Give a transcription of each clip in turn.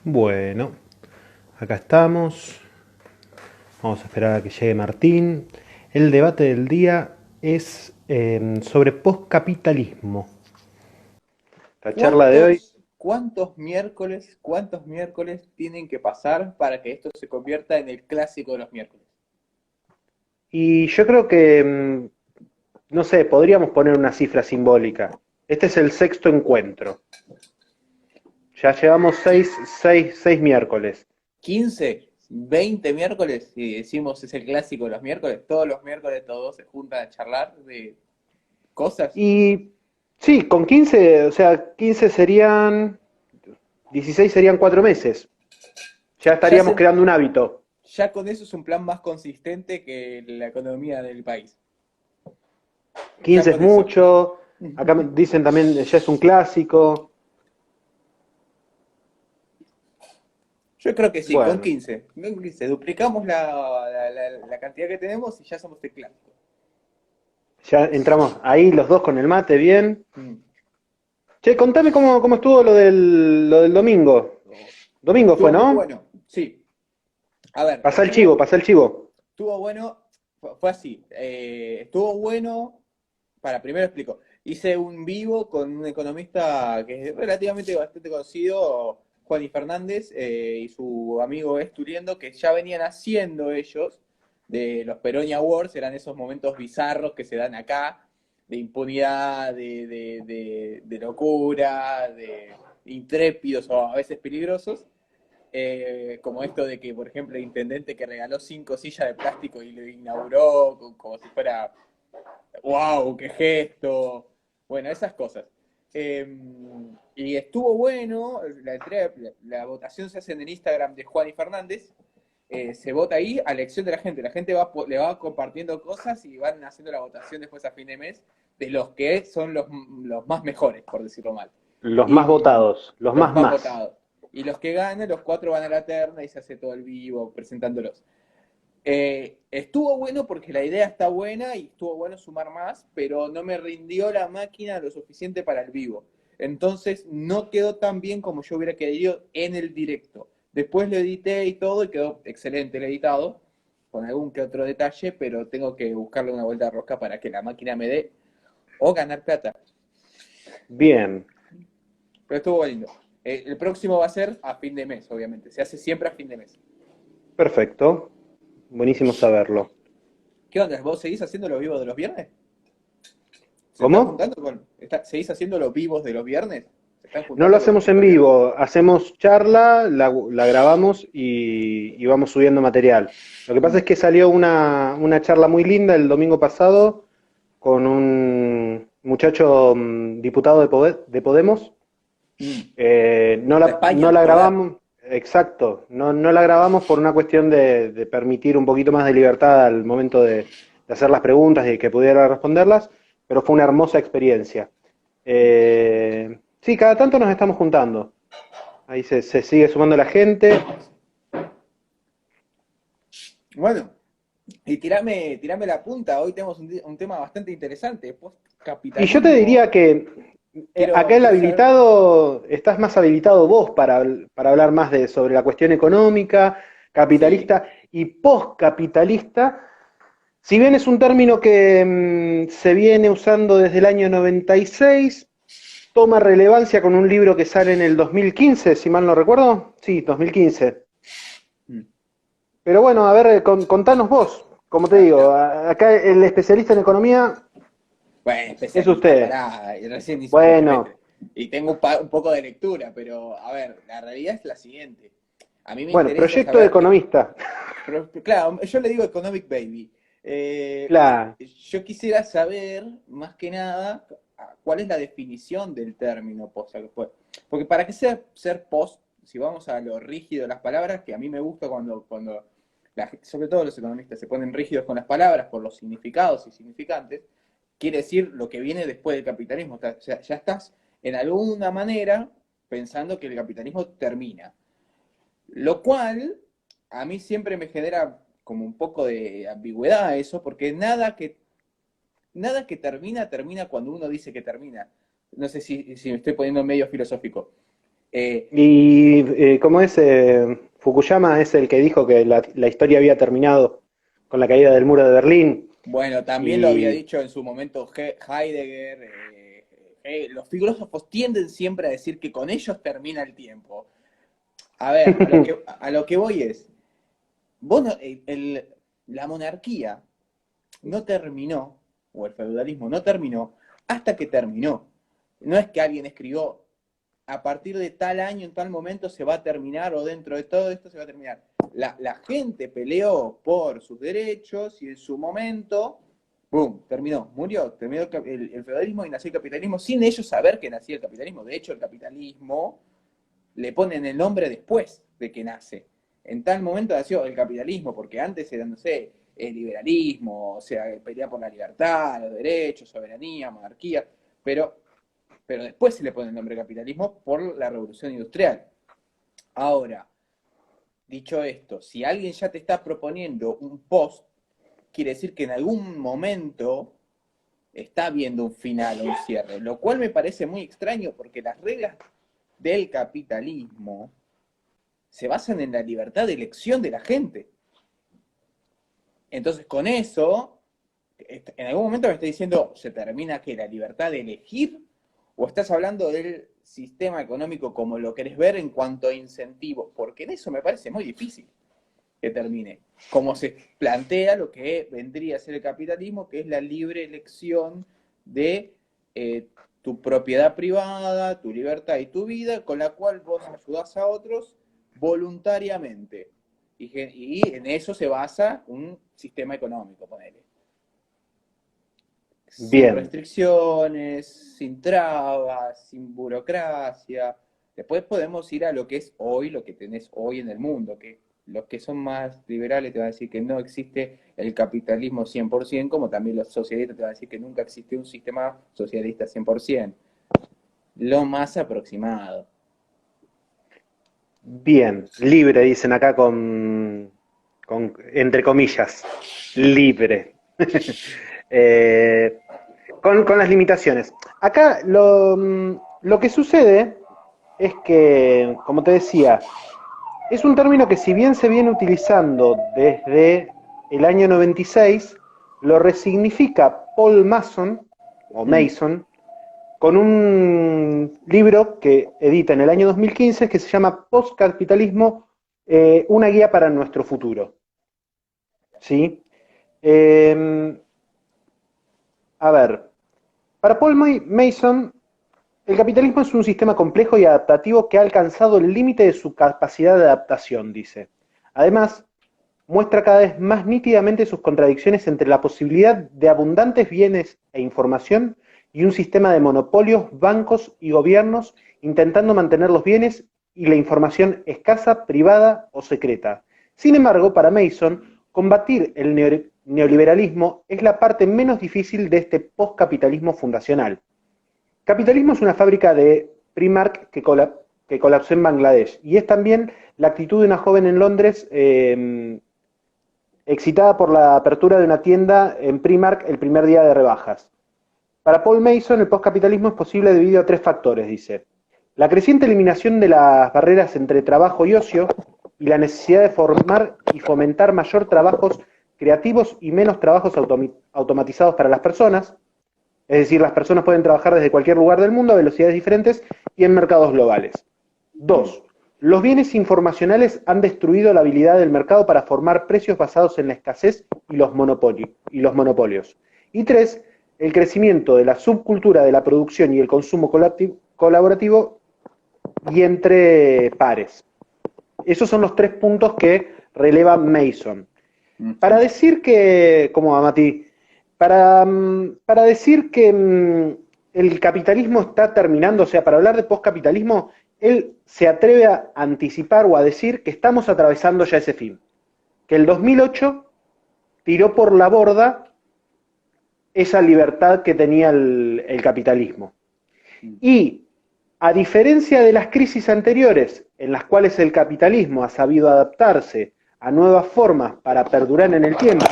Bueno, acá estamos. Vamos a esperar a que llegue Martín. El debate del día es sobre postcapitalismo. La charla de hoy. ¿Cuántos miércoles tienen que pasar para que esto se convierta en el clásico de los miércoles? Y yo creo que, no sé, podríamos poner una cifra simbólica. Este es el sexto encuentro. Ya llevamos seis miércoles. 15, 20 miércoles, si decimos es el clásico de los miércoles, todos los miércoles todos se juntan a charlar de cosas. Y sí, con 15, o sea, 15 serían, 16 serían 4 meses. Ya Ya, estaríamos creando un hábito. ya con eso es un plan más consistente que la economía del país. Ya 15 es con eso. mucho, acá me dicen también ya es un clásico. Yo creo que sí, con Bueno, 15. Con 15 duplicamos la cantidad que tenemos y ya somos el clásico. ya entramos ahí los dos con el mate, bien. Mm. Che, contame cómo estuvo lo del domingo. Domingo fue, Estuvo muy ¿no? bueno, sí. A ver, Pasá el chivo, pasá el chivo. estuvo bueno, fue así. Estuvo bueno, primero explico. Hice un vivo con un economista que es relativamente bastante conocido, Juan y Fernández, y su amigo Esturiendo, que ya venían haciendo ellos de los Peroni Awards, eran esos momentos bizarros que se dan acá, de impunidad, de locura, de intrépidos o a veces peligrosos. Como esto de que, por ejemplo, el intendente que regaló 5 sillas de plástico y lo inauguró como si fuera, wow, qué gesto. Bueno, esas cosas. Eh, y estuvo bueno, la votación se hace en el Instagram de Juan y Fernández, se vota ahí a elección de la gente. La gente le va compartiendo cosas y van haciendo la votación después a fin de mes de los que son los más mejores, por decirlo mal. Los más Y votados, los los más más más. votados. Y los que ganan, los cuatro van a la terna y se hace todo el vivo presentándolos. Estuvo bueno porque la idea está buena y estuvo bueno sumar más, pero no me rindió la máquina lo suficiente para el vivo. Entonces no quedó tan bien como yo hubiera querido en el directo. Después lo edité y todo y quedó excelente el editado, con algún que otro detalle, pero tengo que buscarle una vuelta de rosca para que la máquina me dé o ganar plata. Bien, Pero estuvo lindo. El próximo va a ser a fin de mes, obviamente. Se hace siempre a fin de mes. perfecto. Buenísimo saberlo. ¿Qué onda? ¿Vos seguís haciendo los vivos de los viernes? ¿Se están ¿Cómo? juntando con... ¿Seguís haciendo los vivos de los viernes? ¿Se están No lo juntando con hacemos gente en los viernes? vivo, hacemos charla, la grabamos y vamos subiendo material. Lo que pasa Mm, es que salió una charla muy linda el domingo pasado con un muchacho diputado de Podemos. mm. No De no España, la poder. grabamos, exacto, no la grabamos por una cuestión de permitir un poquito más de libertad al momento de hacer las preguntas y que pudiera responderlas, pero fue una hermosa experiencia. Sí, cada tanto nos estamos juntando. Ahí se sigue sumando la gente. Bueno, y tirame la punta. Hoy tenemos un tema bastante interesante. Y yo te Postcapitalismo. diría que acá el Quiero saber. habilitado, estás más habilitado vos para hablar más sobre la cuestión económica, Sí. capitalista y postcapitalista. Si bien es un término que se viene usando desde el año 96, toma relevancia con un libro que sale en el 2015, si mal no recuerdo. Sí, 2015. Mm. Pero bueno, a ver, contanos vos. Como te Ah, digo, no. acá el especialista en economía Bueno, es especialista, usted. pará. Recién hice un Bueno, cuatrimestre. Y tengo un poco de lectura, pero a ver, la realidad es la siguiente. A mí me bueno, interesa proyecto de saber economista. pero, claro, yo le digo Economic Baby. Claro. Yo quisiera saber, más que nada, cuál es la definición del término post. Porque para qué ser post, si vamos a lo rígido de las palabras, que a mí me gusta cuando sobre todo los economistas se ponen rígidos con las palabras por los significados y significantes, quiere decir lo que viene después del capitalismo. O sea, ya estás en alguna manera pensando que el capitalismo termina. Lo cual a mí siempre me genera como un poco de ambigüedad eso, porque nada que termina, termina cuando uno dice que termina. No sé si me estoy poniendo medio filosófico. Y ¿cómo es? Fukuyama es el que dijo que la historia había terminado con la caída del muro de Berlín. Bueno, también lo había Y dicho en su momento Heidegger. Los filósofos tienden siempre a decir que con ellos termina el tiempo. A ver, a lo que voy es, vos la monarquía no terminó, o el feudalismo no terminó, hasta que terminó. No es que alguien escribió, a partir de tal año, en tal momento se va a terminar, o dentro de todo esto se va a terminar. La gente peleó por sus derechos y en su momento, ¡boom!, terminó, murió, terminó el feudalismo y nació el capitalismo sin ellos saber que nacía el capitalismo. De hecho, el capitalismo le ponen el nombre después de que nace. En tal momento nació el capitalismo, porque antes era, no sé, el liberalismo, o sea, pelea por la libertad, los derechos, soberanía, monarquía, pero después se le pone el nombre capitalismo por la revolución industrial. Ahora, dicho esto, si alguien ya te está proponiendo un post, quiere decir que en algún momento está viendo un final o un cierre, lo cual me parece muy extraño porque las reglas del capitalismo se basan en la libertad de elección de la gente. Entonces, con eso, en algún momento me está diciendo, ¿se termina que la libertad de elegir? ¿O estás hablando del sistema económico como lo querés ver en cuanto a incentivos? Porque en eso me parece muy difícil que termine. Como se plantea lo que vendría a ser el capitalismo, que es la libre elección de tu propiedad privada, tu libertad y tu vida, con la cual vos ayudás a otros voluntariamente. Y en eso se basa un sistema económico, ponele. Sin bien, restricciones, sin trabas, sin burocracia. Después podemos ir a lo que es hoy, lo que tenés hoy en el mundo, que los que son más liberales te van a decir que no existe el capitalismo 100%, como también los socialistas te van a decir que nunca existe un sistema socialista 100%. Lo más aproximado. bien, libre, dicen acá entre comillas, libre. Eh, con las limitaciones. Acá lo que sucede es que, como te decía, es un término que si bien se viene utilizando desde el año 96, lo resignifica Paul Mason, o Mm. Mason, con un libro que edita en el año 2015 que se llama Postcapitalismo, una guía para nuestro futuro. ¿Sí? Eh, a ver, para Paul Mason, el capitalismo es un sistema complejo y adaptativo que ha alcanzado el límite de su capacidad de adaptación, dice. Además, muestra cada vez más nítidamente sus contradicciones entre la posibilidad de abundantes bienes e información y un sistema de monopolios, bancos y gobiernos intentando mantener los bienes y la información escasa, privada o secreta. Sin embargo, para Mason, combatir el neoliberalismo es la parte menos difícil de este postcapitalismo fundacional. Capitalismo es una fábrica de Primark que colapsó en Bangladesh y es también la actitud de una joven en Londres excitada por la apertura de una tienda en Primark el primer día de rebajas. Para Paul Mason, el postcapitalismo es posible debido a tres factores, dice. La creciente eliminación de las barreras entre trabajo y ocio y la necesidad de formar y fomentar mayor trabajos creativos y menos trabajos automatizados para las personas. Es decir, las personas pueden trabajar desde cualquier lugar del mundo a velocidades diferentes y en mercados globales. Mm. Dos, los bienes informacionales han destruido la habilidad del mercado para formar precios basados en la escasez y los monopolios. Y tres, el crecimiento de la subcultura de la producción y el consumo colaborativo y entre pares. Esos son los tres puntos que releva Mason. Para Ujú. decir que, ¿cómo va, Mati? Para decir que el capitalismo está terminando, o sea, para hablar de postcapitalismo, él se atreve a anticipar o a decir que estamos atravesando ya ese fin. Que el 2008 tiró por la borda esa libertad que tenía el capitalismo. Mm. Y a diferencia de las crisis anteriores, en las cuales el capitalismo ha sabido adaptarse a nuevas formas para perdurar en el tiempo,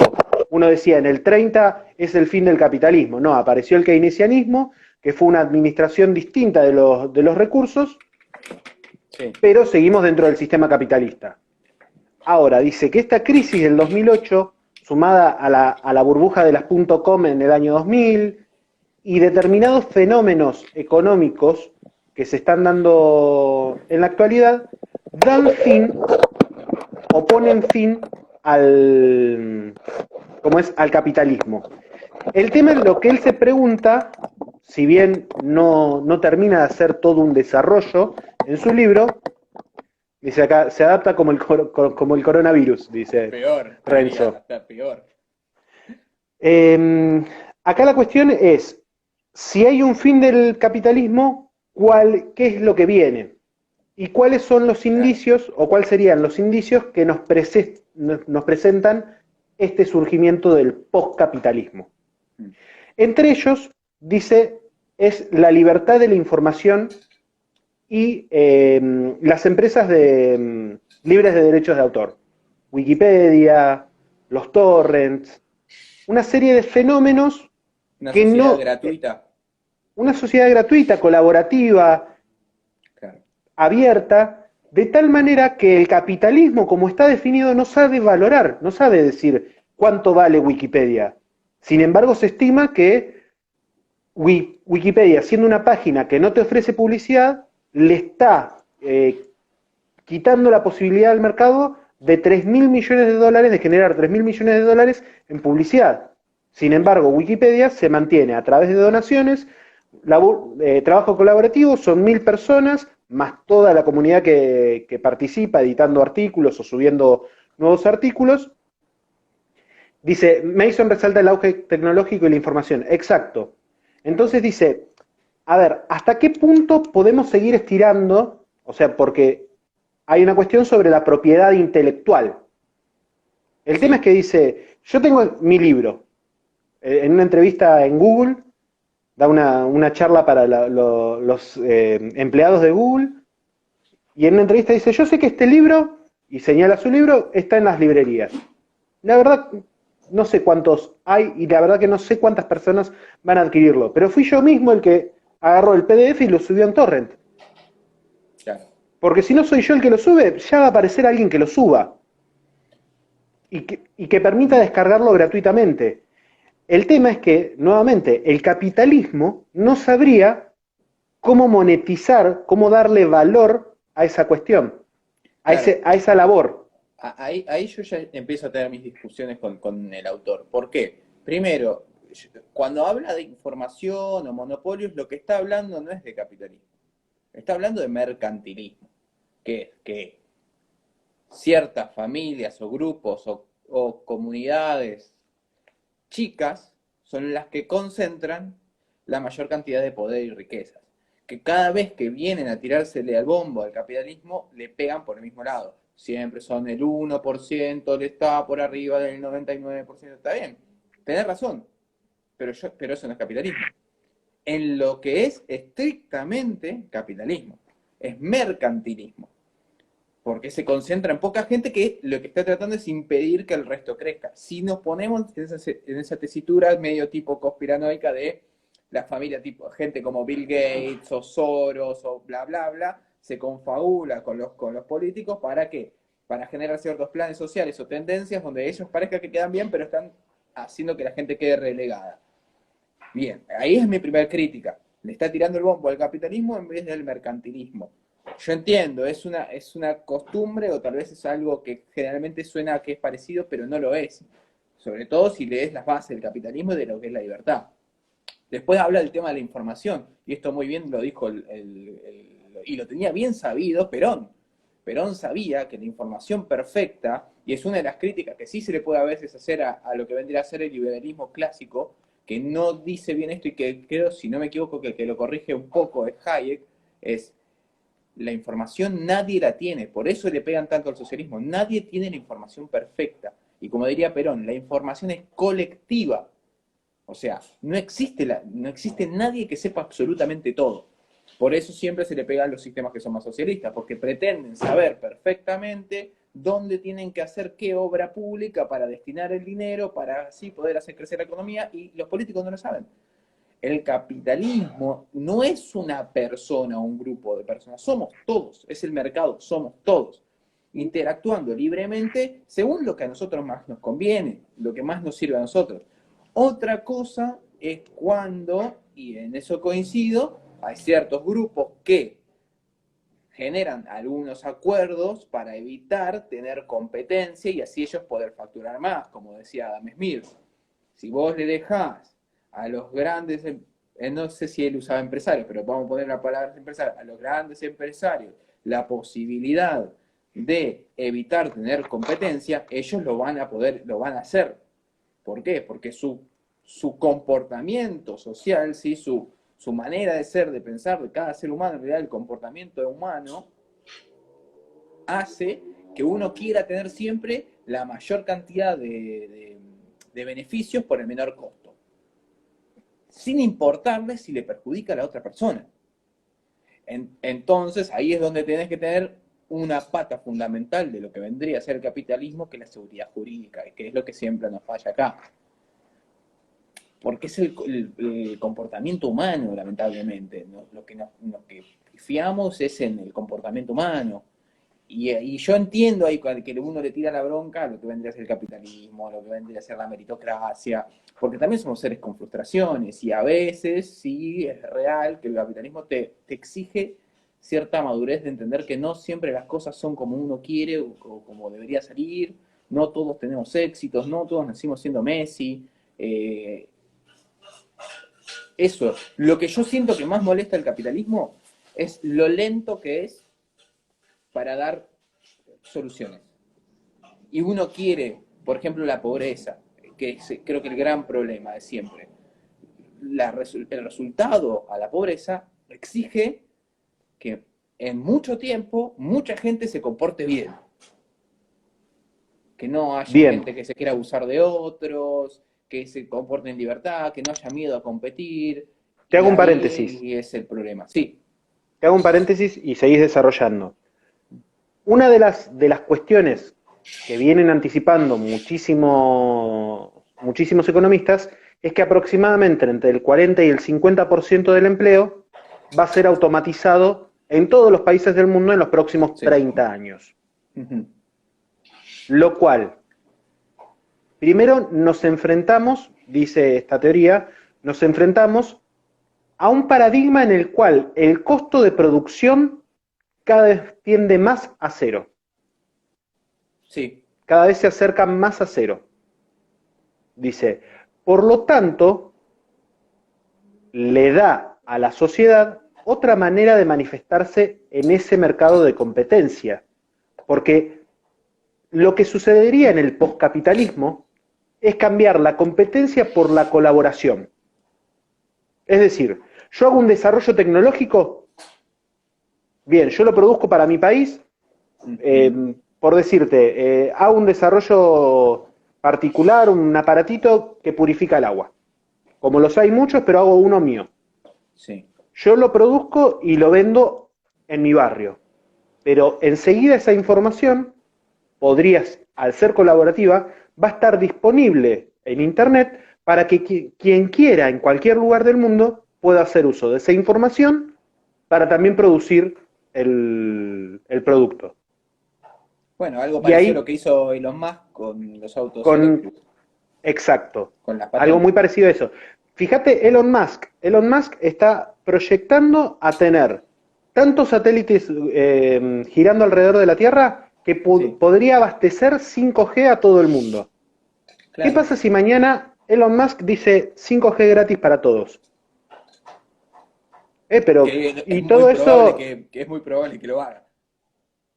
uno decía en el 30 es el fin del capitalismo, no, apareció el keynesianismo, que fue una administración distinta de los recursos, Sí. pero seguimos dentro del sistema capitalista. Ahora, dice que esta crisis del 2008, sumada a la burbuja de las .com en el año 2000 y determinados fenómenos económicos que se están dando en la actualidad, dan fin o ponen fin al, como es, al capitalismo. El tema es lo que él se pregunta, si bien no termina de hacer todo un desarrollo en su libro, dice acá, se adapta como el coronavirus, dice Peor, te diría, Renzo. hasta peor. Acá la cuestión es, si hay un fin del capitalismo, ¿qué es lo que viene? ¿Y cuáles son los Claro. indicios, o cuáles serían los indicios que nos presentan este surgimiento del postcapitalismo? Mm. Entre ellos, dice, es la libertad de la información y las empresas libres de derechos de autor. Wikipedia, los torrents, una serie de fenómenos Una que sociedad no... gratuita. Una sociedad gratuita, colaborativa, Claro. abierta, de tal manera que el capitalismo, como está definido, no sabe valorar, no sabe decir cuánto vale Wikipedia. Sin embargo, se estima que Wikipedia, siendo una página que no te ofrece publicidad, le está quitando la posibilidad al mercado de 3.000 millones de dólares, de generar 3.000 millones de dólares en publicidad. Sin embargo, Wikipedia se mantiene a través de donaciones, trabajo colaborativo, son 1.000 personas, más toda la comunidad que participa editando artículos o subiendo nuevos artículos. Dice, Mason resalta el auge tecnológico y la información. Exacto. Entonces dice, a ver, ¿hasta qué punto podemos seguir estirando? O sea, porque hay una cuestión sobre la propiedad intelectual. El tema es Sí, que dice, yo tengo mi libro, en una entrevista en Google, da una charla para los empleados de Google, y en una entrevista dice, yo sé que este libro, y señala su libro, está en las librerías. La verdad, no sé cuántos hay, y la verdad que no sé cuántas personas van a adquirirlo, pero fui yo mismo el que agarró el PDF y lo subió en torrent. claro. Porque si no soy yo el que lo sube, ya va a aparecer alguien que lo suba y que permita descargarlo gratuitamente. El tema es que, nuevamente, el capitalismo no sabría cómo monetizar, cómo darle valor a esa cuestión, Claro. a esa labor. Ahí yo ya empiezo a tener mis discusiones con el autor. ¿Por qué? Primero, cuando habla de información o monopolios, lo que está hablando no es de capitalismo. Está hablando de mercantilismo. Que es que ciertas familias o grupos o comunidades chicas son las que concentran la mayor cantidad de poder y riquezas. Que cada vez que vienen a tirársele al bombo al capitalismo, le pegan por el mismo lado. Siempre son el 1%, le está por arriba del 99%. Está bien, tenés razón, pero eso no es capitalismo. En lo que es estrictamente capitalismo, es mercantilismo, porque se concentra en poca gente que lo que está tratando es impedir que el resto crezca. Si nos ponemos en esa tesitura medio tipo conspiranoica de la familia, tipo gente como Bill Gates o Soros o bla, bla, bla, se confabula con los políticos para qué? Para generar ciertos planes sociales o tendencias donde ellos parezca que quedan bien, pero están haciendo que la gente quede relegada. Bien, ahí es mi primera crítica. Le está tirando el bombo al capitalismo en vez del mercantilismo. Yo entiendo, es una costumbre o tal vez es algo que generalmente suena a que es parecido, pero no lo es. Sobre todo si lees las bases del capitalismo y de lo que es la libertad. Después habla del tema de la información, y esto muy bien lo dijo y lo tenía bien sabido Perón. Perón sabía que la información perfecta, y es una de las críticas que sí se le puede a veces hacer a lo que vendría a ser el liberalismo clásico, que no dice bien esto y que creo, si no me equivoco, que el que lo corrige un poco es Hayek, es la información nadie la tiene, por eso le pegan tanto al socialismo, nadie tiene la información perfecta. Y como diría Perón, la información es colectiva, o sea, no existe nadie que sepa absolutamente todo. Por eso siempre se le pega a los sistemas que son más socialistas, porque pretenden saber perfectamente dónde tienen que hacer qué obra pública para destinar el dinero, para así poder hacer crecer la economía, y los políticos no lo saben. el capitalismo no es una persona o un grupo de personas, somos todos, es el mercado, somos todos, interactuando libremente según lo que a nosotros más nos conviene, lo que más nos sirve a nosotros. Otra cosa es cuando, y en eso coincido, hay ciertos grupos que generan algunos acuerdos para evitar tener competencia y así ellos poder facturar más, como decía Adam Smith. Si vos le dejás a los grandes, no sé si él usaba empresarios, pero vamos a poner la palabra empresarios, a los grandes empresarios la posibilidad de evitar tener competencia, ellos lo van a poder, lo van a hacer. ¿Por qué? Porque su comportamiento social, ¿sí? Su manera de ser, de pensar de cada ser humano, en realidad el comportamiento humano, hace que uno quiera tener siempre la mayor cantidad de beneficios por el menor costo, sin importarle si le perjudica a la otra persona. Entonces, ahí es donde tenés que tener una pata fundamental de lo que vendría a ser el capitalismo, que es la seguridad jurídica, que es lo que siempre nos falla acá. Porque es el comportamiento humano, lamentablemente. Lo que fiamos es en el comportamiento humano. Y yo entiendo ahí que uno le tira la bronca a lo que vendría a ser el capitalismo, a lo que vendría a ser la meritocracia, porque también somos seres con frustraciones, y a veces sí es real que el capitalismo te exige cierta madurez de entender que no siempre las cosas son como uno quiere o como debería salir, no todos tenemos éxitos, no todos nacimos siendo Messi. Eso, lo que yo siento que más molesta el capitalismo es lo lento que es para dar soluciones. Y uno quiere, por ejemplo, la pobreza, que es creo que el gran problema de siempre. El resultado a la pobreza exige que en mucho tiempo mucha gente se comporte bien. Que no haya Bien, gente que se quiera abusar de otros, que se comporte en libertad, que no haya miedo a competir. te Y hago un paréntesis. ahí es el problema. Sí, Te hago un paréntesis y seguís desarrollando. Una de las cuestiones que vienen anticipando muchísimos economistas es que aproximadamente entre el 40 y el 50% del empleo va a ser automatizado en todos los países del mundo en los próximos sí. 30 años. Uh-huh. Lo cual, primero nos enfrentamos, dice esta teoría, nos enfrentamos a un paradigma en el cual el costo de producción cada vez tiende más a cero. Sí. Cada vez se acerca más a cero. Dice, por lo tanto, le da a la sociedad otra manera de manifestarse en ese mercado de competencia. Porque lo que sucedería en el poscapitalismo es cambiar la competencia por la colaboración. Es decir, yo hago un desarrollo tecnológico, bien, yo lo produzco para mi país, por decirte, hago un desarrollo particular, un aparatito que purifica el agua. Como los hay muchos, pero hago uno mío. Sí. Yo lo produzco y lo vendo en mi barrio. Pero enseguida esa información podrías, al ser colaborativa, va a estar disponible en Internet para que quien quiera en cualquier lugar del mundo pueda hacer uso de esa información para también producir el producto. Bueno, algo Y parecido a lo ahí, que hizo Elon Musk con los autos con, eléctricos, exacto, con las algo muy patentes. parecido a eso. Fíjate, Elon Musk está proyectando a tener tantos satélites girando alrededor de la Tierra que Sí, podría abastecer 5G a todo el mundo. ¿Qué claro. pasa si mañana Elon Musk dice 5G gratis para todos? Pero, Que es y muy todo probable eso, que es muy probable que lo haga.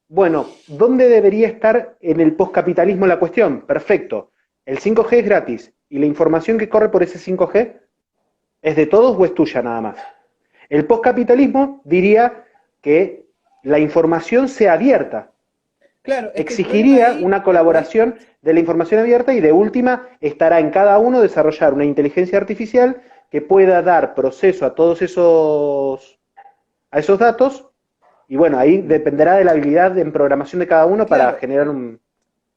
bueno, ¿dónde debería estar en el postcapitalismo la cuestión? Perfecto. El 5G es gratis y la información que corre por ese 5G es de todos o es tuya nada más. El postcapitalismo diría que la información sea abierta. Claro, es que el problema Exigiría ahí una no es. colaboración de la información abierta y de última estará en cada uno desarrollar una inteligencia artificial que pueda dar proceso a esos datos y bueno, ahí dependerá de la habilidad en programación de cada uno para Claro, generar un...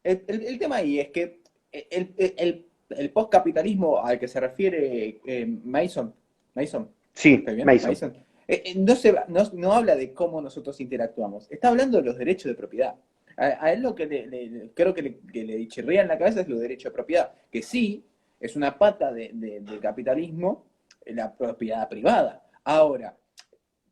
el tema ahí es que el postcapitalismo al que se refiere Mason Mason, Sí, ¿está bien? Mason. Mason. No habla de cómo nosotros interactuamos, está hablando de los derechos de propiedad. A él lo que creo que le chirría en la cabeza es los derechos de propiedad, que sí, es una pata del capitalismo, la propiedad privada. Ahora,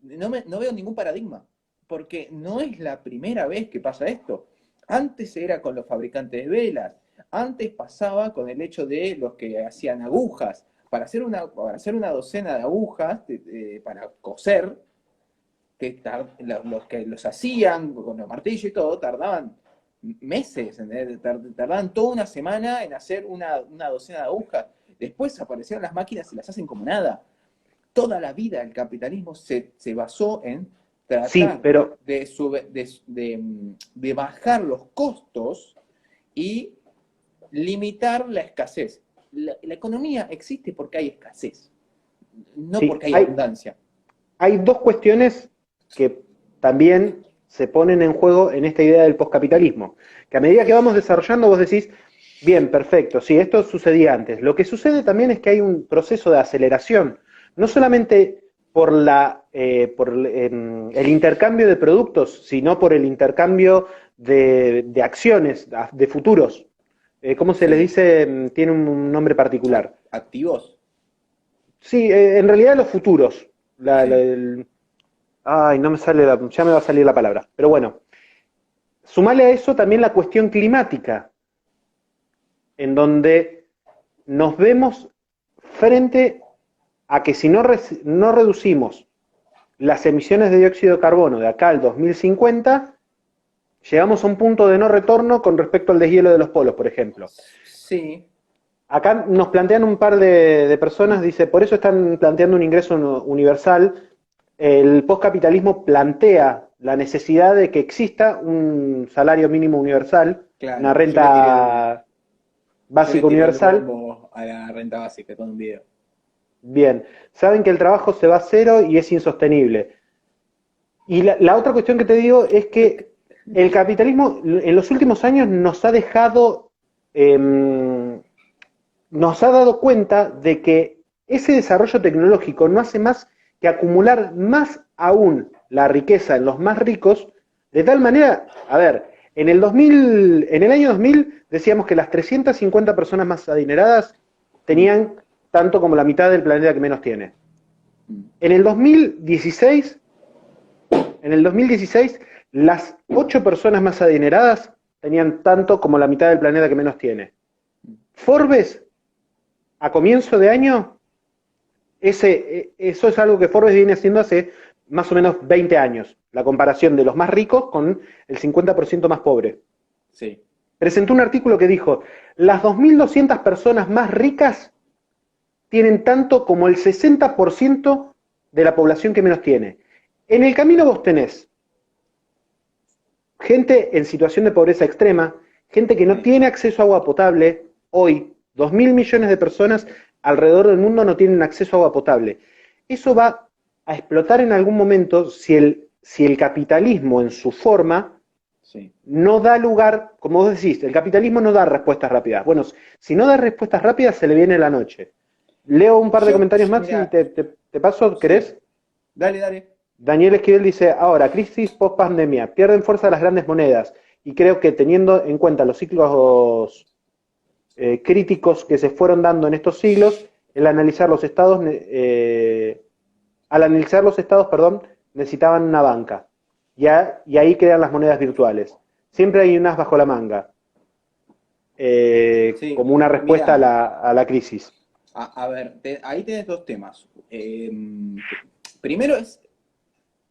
no veo ningún paradigma, porque no es la primera vez que pasa esto. Antes era con los fabricantes de velas, antes pasaba con el hecho de los que hacían agujas. Para hacer una docena de agujas para coser, los que los hacían con los martillos y todo, tardaban meses, tardaban toda una semana en hacer una docena de agujas. Después aparecieron las máquinas y las hacen como nada. Toda la vida el capitalismo se basó en Sí, tratar pero de bajar los costos y limitar la escasez. La economía existe porque hay escasez, no sí, porque hay abundancia. hay dos cuestiones que también se ponen en juego en esta idea del poscapitalismo. Que a medida que vamos desarrollando, vos decís, bien, perfecto, sí, esto sucedía antes. Lo que sucede también es que hay un proceso de aceleración, no solamente por, el intercambio de productos, sino por el intercambio de acciones, de futuros. ¿Cómo se les ¿Sí? dice? Tiene un nombre particular. Activos. Sí, en realidad los futuros. Sí. Ay, no me sale ya me va a salir la palabra. Pero bueno, sumale a eso también la cuestión climática, en donde nos vemos frente a que si no reducimos las emisiones de dióxido de carbono de acá al 2050, llegamos a un punto de no retorno con respecto al deshielo de los polos, por ejemplo. Sí. Acá nos plantean un par de personas, dice, por eso están planteando un ingreso universal. El postcapitalismo plantea la necesidad de que exista un salario mínimo universal, una Claro, renta yo le básica tiré el universal. bombo a la renta básica con un video. Bien, saben que el trabajo se va a cero y es insostenible. Y la otra cuestión que te digo es que el capitalismo en los últimos años nos ha dado cuenta de que ese desarrollo tecnológico no hace más que acumular más aún la riqueza en los más ricos, de tal manera, a ver, en el año 2000 decíamos que las 350 personas más adineradas Mm, tenían tanto como la mitad del planeta que menos tiene. mm, En el 2016, en el 2016 las 8 personas más adineradas tenían tanto como la mitad del planeta que menos tiene. mm. Forbes, a comienzo de año, eso es algo que Forbes viene haciendo hace más o menos 20 años, la comparación de los más ricos con el 50% más pobre. Sí. Presentó un artículo que dijo, las 2.200 personas más ricas tienen tanto como el 60% de la población que menos tiene. En el camino vos tenés gente en situación de pobreza extrema, gente que no Sí. tiene acceso a agua potable. Hoy, 2.000 millones de personas alrededor del mundo no tienen acceso a agua potable. Eso va a explotar en algún momento si el capitalismo en su forma Sí. no da lugar, como vos decís, el capitalismo no da respuestas rápidas. Bueno, si no da respuestas rápidas, se le viene la noche. Leo un par de comentarios más y Mira, te paso, sí. ¿querés? Dale, dale. Daniel Esquivel dice, ahora, crisis post pandemia, pierden fuerza las grandes monedas y creo que teniendo en cuenta los ciclos críticos que se fueron dando en estos siglos, el analizar los estados, al analizar los estados, perdón, necesitaban una banca y ahí crean las monedas virtuales. Siempre hay unas bajo la manga, Sí, como una respuesta mira, a la crisis. a ver, ahí tenés dos temas. Primero es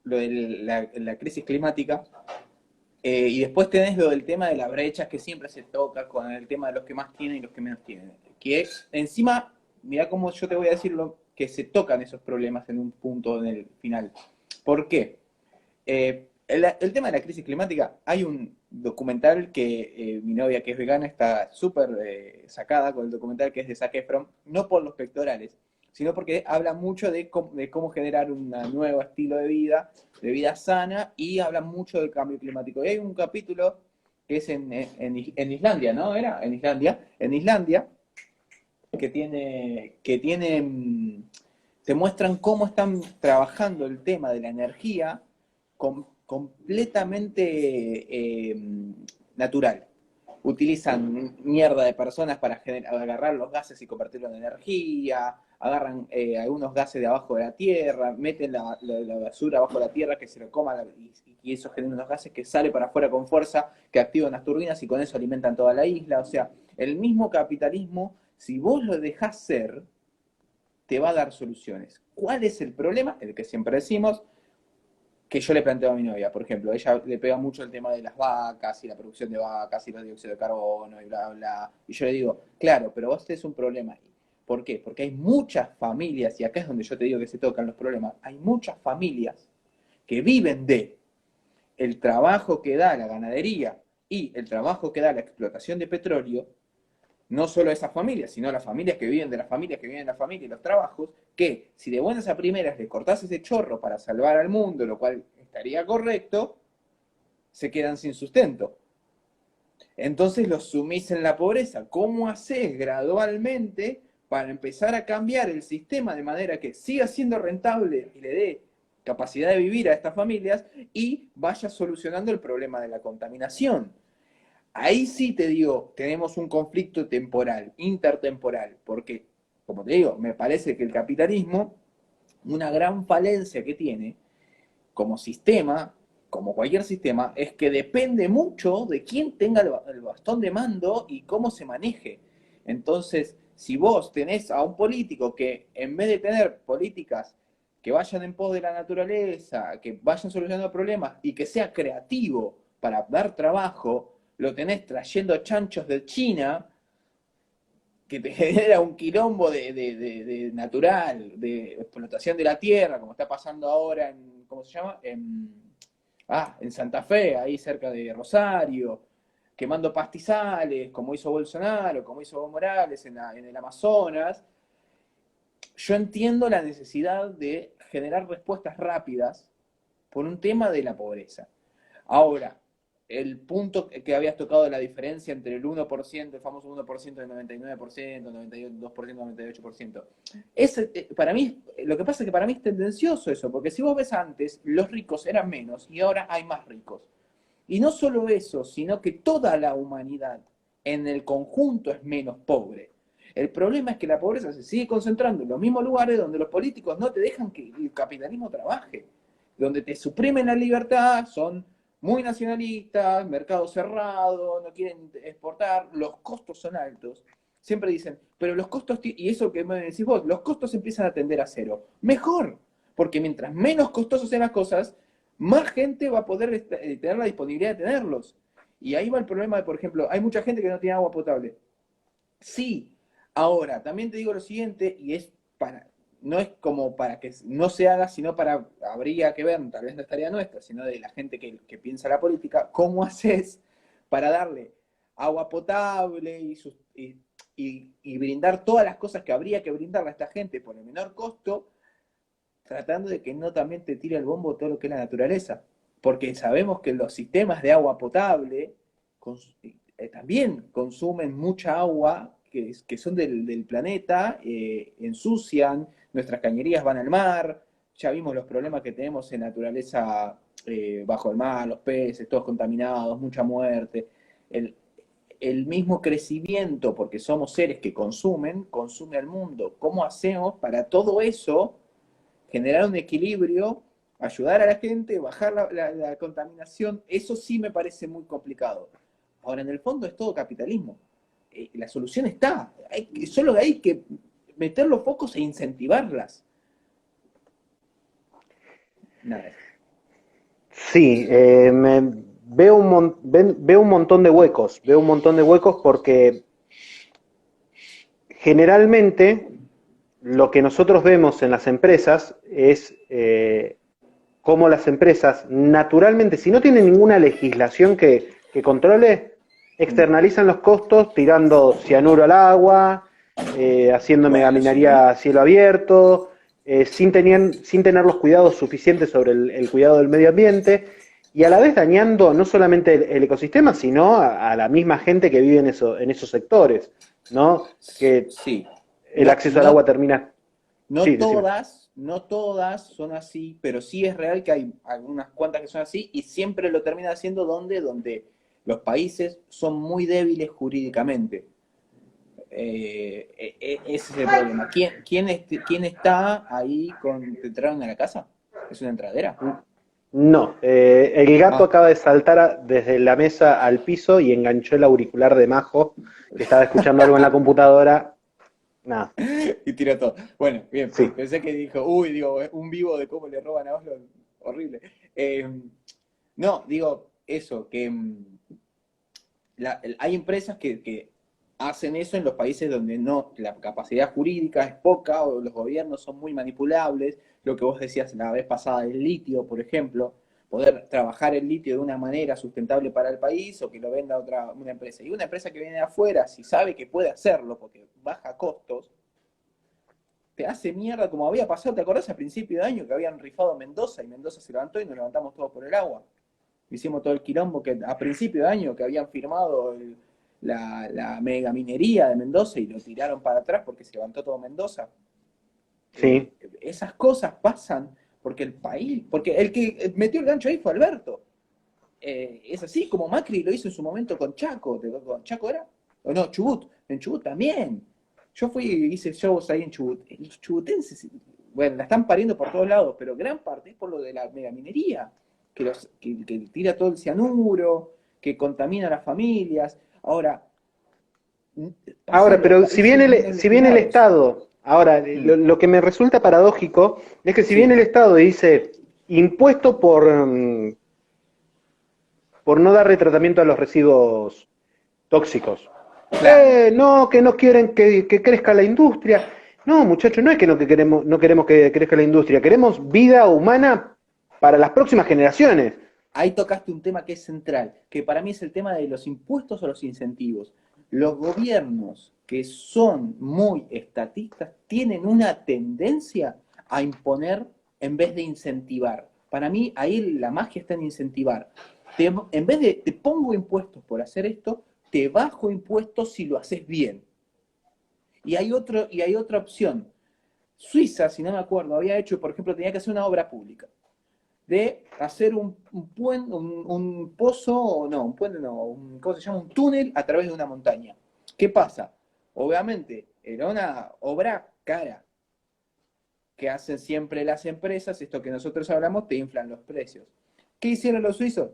lo de la crisis climática, y después tenés lo del tema de las brechas que siempre se toca con el tema de los que más tienen y los que menos tienen. Que es, encima, mira cómo yo te voy a decir lo que se tocan esos problemas en un punto en el final. ¿Por qué? El tema de la crisis climática, hay un documental que mi novia que es vegana está súper sacada con el documental que es de Zac Efron, no por los pectorales, sino porque habla mucho de cómo generar un nuevo estilo de vida sana, y habla mucho del cambio climático. Y hay un capítulo que es en Islandia, ¿no? ¿Era? En Islandia, que tiene te muestran cómo están trabajando el tema de la energía completamente natural. Utilizan mierda de personas para agarrar los gases y convertirlos en energía, agarran algunos gases de abajo de la tierra, meten la basura abajo de la tierra que se lo coma y eso genera unos gases que sale para afuera con fuerza, que activan las turbinas y con eso alimentan toda la isla. O sea, el mismo capitalismo, si vos lo dejás ser, te va a dar soluciones. ¿Cuál es el problema? El que siempre decimos, que yo le planteo a mi novia, por ejemplo, ella le pega mucho el tema de las vacas y la producción de vacas y los dióxidos de carbono y bla, bla. Y yo le digo, claro, pero vos tenés un problema ahí. ¿Por qué? Porque hay muchas familias, y acá es donde yo te digo que se tocan los problemas, hay muchas familias que viven de el trabajo que da la ganadería y el trabajo que da la explotación de petróleo, no solo esas familias, sino las familias que viven de las familias que viven de las familias y los trabajos, que si de buenas a primeras le cortás ese chorro para salvar al mundo, lo cual estaría correcto, se quedan sin sustento. Entonces los sumís en la pobreza. ¿Cómo haces gradualmente para empezar a cambiar el sistema de manera que siga siendo rentable y le dé capacidad de vivir a estas familias y vaya solucionando el problema de la contaminación? Ahí sí te digo, tenemos un conflicto temporal, intertemporal, porque, como te digo, me parece que el capitalismo, una gran falencia que tiene como sistema, como cualquier sistema, es que depende mucho de quién tenga el bastón de mando y cómo se maneje. Entonces, si vos tenés a un político que en vez de tener políticas que vayan en pos de la naturaleza, que vayan solucionando problemas y que sea creativo para dar trabajo, lo tenés trayendo chanchos de China, que te genera un quilombo de natural, de explotación de la tierra, como está pasando ahora en, ¿cómo se llama? En Santa Fe, ahí cerca de Rosario, quemando pastizales, como hizo Bolsonaro, como hizo Evo Morales en el Amazonas. Yo entiendo la necesidad de generar respuestas rápidas por un tema de la pobreza. Ahora, el punto que habías tocado de la diferencia entre el 1%, el famoso 1% del 99%, 92%, 98%, para mí, lo que pasa es que para mí es tendencioso eso, porque si vos ves antes, los ricos eran menos y ahora hay más ricos. Y no solo eso, sino que toda la humanidad en el conjunto es menos pobre. El problema es que la pobreza se sigue concentrando en los mismos lugares donde los políticos no te dejan que el capitalismo trabaje, donde te suprimen la libertad, son muy nacionalistas, mercado cerrado, no quieren exportar, los costos son altos. Siempre dicen, pero los costos, y eso que me decís vos, los costos empiezan a tender a cero. Mejor, porque mientras menos costosos sean las cosas, más gente va a poder tener la disponibilidad de tenerlos. Y ahí va el problema de, por ejemplo, hay mucha gente que no tiene agua potable. Sí, ahora, también te digo lo siguiente, y es no es como para que no se haga, sino para, habría que ver, tal vez no estaría nuestra, sino de la gente que piensa la política, ¿cómo haces para darle agua potable y brindar todas las cosas que habría que brindarle a esta gente por el menor costo, tratando de que no también te tire el bombo todo lo que es la naturaleza? Porque sabemos que los sistemas de agua potable también consumen mucha agua que son del planeta, ensucian, nuestras cañerías van al mar, ya vimos los problemas que tenemos en naturaleza bajo el mar, los peces, todos contaminados, mucha muerte, el mismo crecimiento, porque somos seres que consume al mundo. ¿Cómo hacemos para todo eso generar un equilibrio, ayudar a la gente, bajar la contaminación? Eso sí me parece muy complicado. Ahora, en el fondo es todo capitalismo. La solución está. Solo hay que meter los focos e incentivarlas. Nada. Sí, veo veo un montón de huecos, porque generalmente lo que nosotros vemos en las empresas es cómo las empresas naturalmente, si no tienen ninguna legislación que controle, externalizan los costos tirando cianuro al agua, haciendo megaminería a cielo abierto, sin tener los cuidados suficientes sobre el cuidado del medio ambiente, y a la vez dañando no solamente el ecosistema, sino a la misma gente que vive en esos sectores, ¿no? Que Sí. el acceso al agua termina No Sí, decime. todas, no todas son así, pero sí es real que hay algunas cuantas que son así y siempre lo termina haciendo donde los países son muy débiles jurídicamente. Ese es el problema. ¿Quién está ahí con... ¿Te entraron a la casa? ¿Es una entradera? No, el gato Ah, acaba de saltar desde la mesa al piso y enganchó el auricular de Majo, que estaba escuchando algo en la computadora. Nada, y tiró todo. Bueno, bien, sí. pensé que dijo, uy, digo, un vivo de cómo le roban a Oslo, horrible. No, digo, eso, que hay empresas que hacen eso en los países donde no, la capacidad jurídica es poca o los gobiernos son muy manipulables. Lo que vos decías la vez pasada del litio, por ejemplo, poder trabajar el litio de una manera sustentable para el país o que lo venda una empresa. Y una empresa que viene de afuera, si sabe que puede hacerlo porque baja costos, te hace mierda como había pasado, ¿te acordás a principio de año que habían rifado Mendoza y Mendoza se levantó y nos levantamos todos por el agua? Hicimos todo el quilombo que a principio de año que habían firmado la mega minería de Mendoza y lo tiraron para atrás porque se levantó todo Mendoza. Sí. Esas cosas pasan porque el país, porque el que metió el gancho ahí fue Alberto. Es así como Macri lo hizo en su momento con Chaco. ¿Con Chaco era? O no, Chubut. En Chubut también. Yo fui y hice shows ahí en Chubut. Los chubutenses, bueno, la están pariendo por todos lados, pero gran parte es por lo de la megaminería, que tira todo el cianuro, que contamina a las familias. Ahora, pasa Ahora, en los pero si países bien menos si bien el legislados. Estado, ahora, Mm, lo que me resulta paradójico es que si bien el sí, Estado dice impuesto por no darle tratamiento a los residuos tóxicos. claro. No, que no quieren que crezca la industria. No, muchachos, no es que no queremos que crezca la industria, queremos vida humana para las próximas generaciones. Ahí tocaste un tema que es central, que para mí es el tema de los impuestos o los incentivos. Los gobiernos que son muy estatistas tienen una tendencia a imponer en vez de incentivar. Para mí ahí la magia está en incentivar. En vez de te pongo impuestos por hacer esto, te bajo impuestos si lo haces bien. Y hay otra opción. Suiza, si no me acuerdo, había hecho, por ejemplo, tenía que hacer una obra pública de hacer un pozo, no, un puente no, ¿cómo se llama? Un túnel a través de una montaña. ¿Qué pasa? Obviamente, era una obra cara que hacen siempre las empresas, esto que nosotros hablamos, te inflan los precios. ¿Qué hicieron los suizos?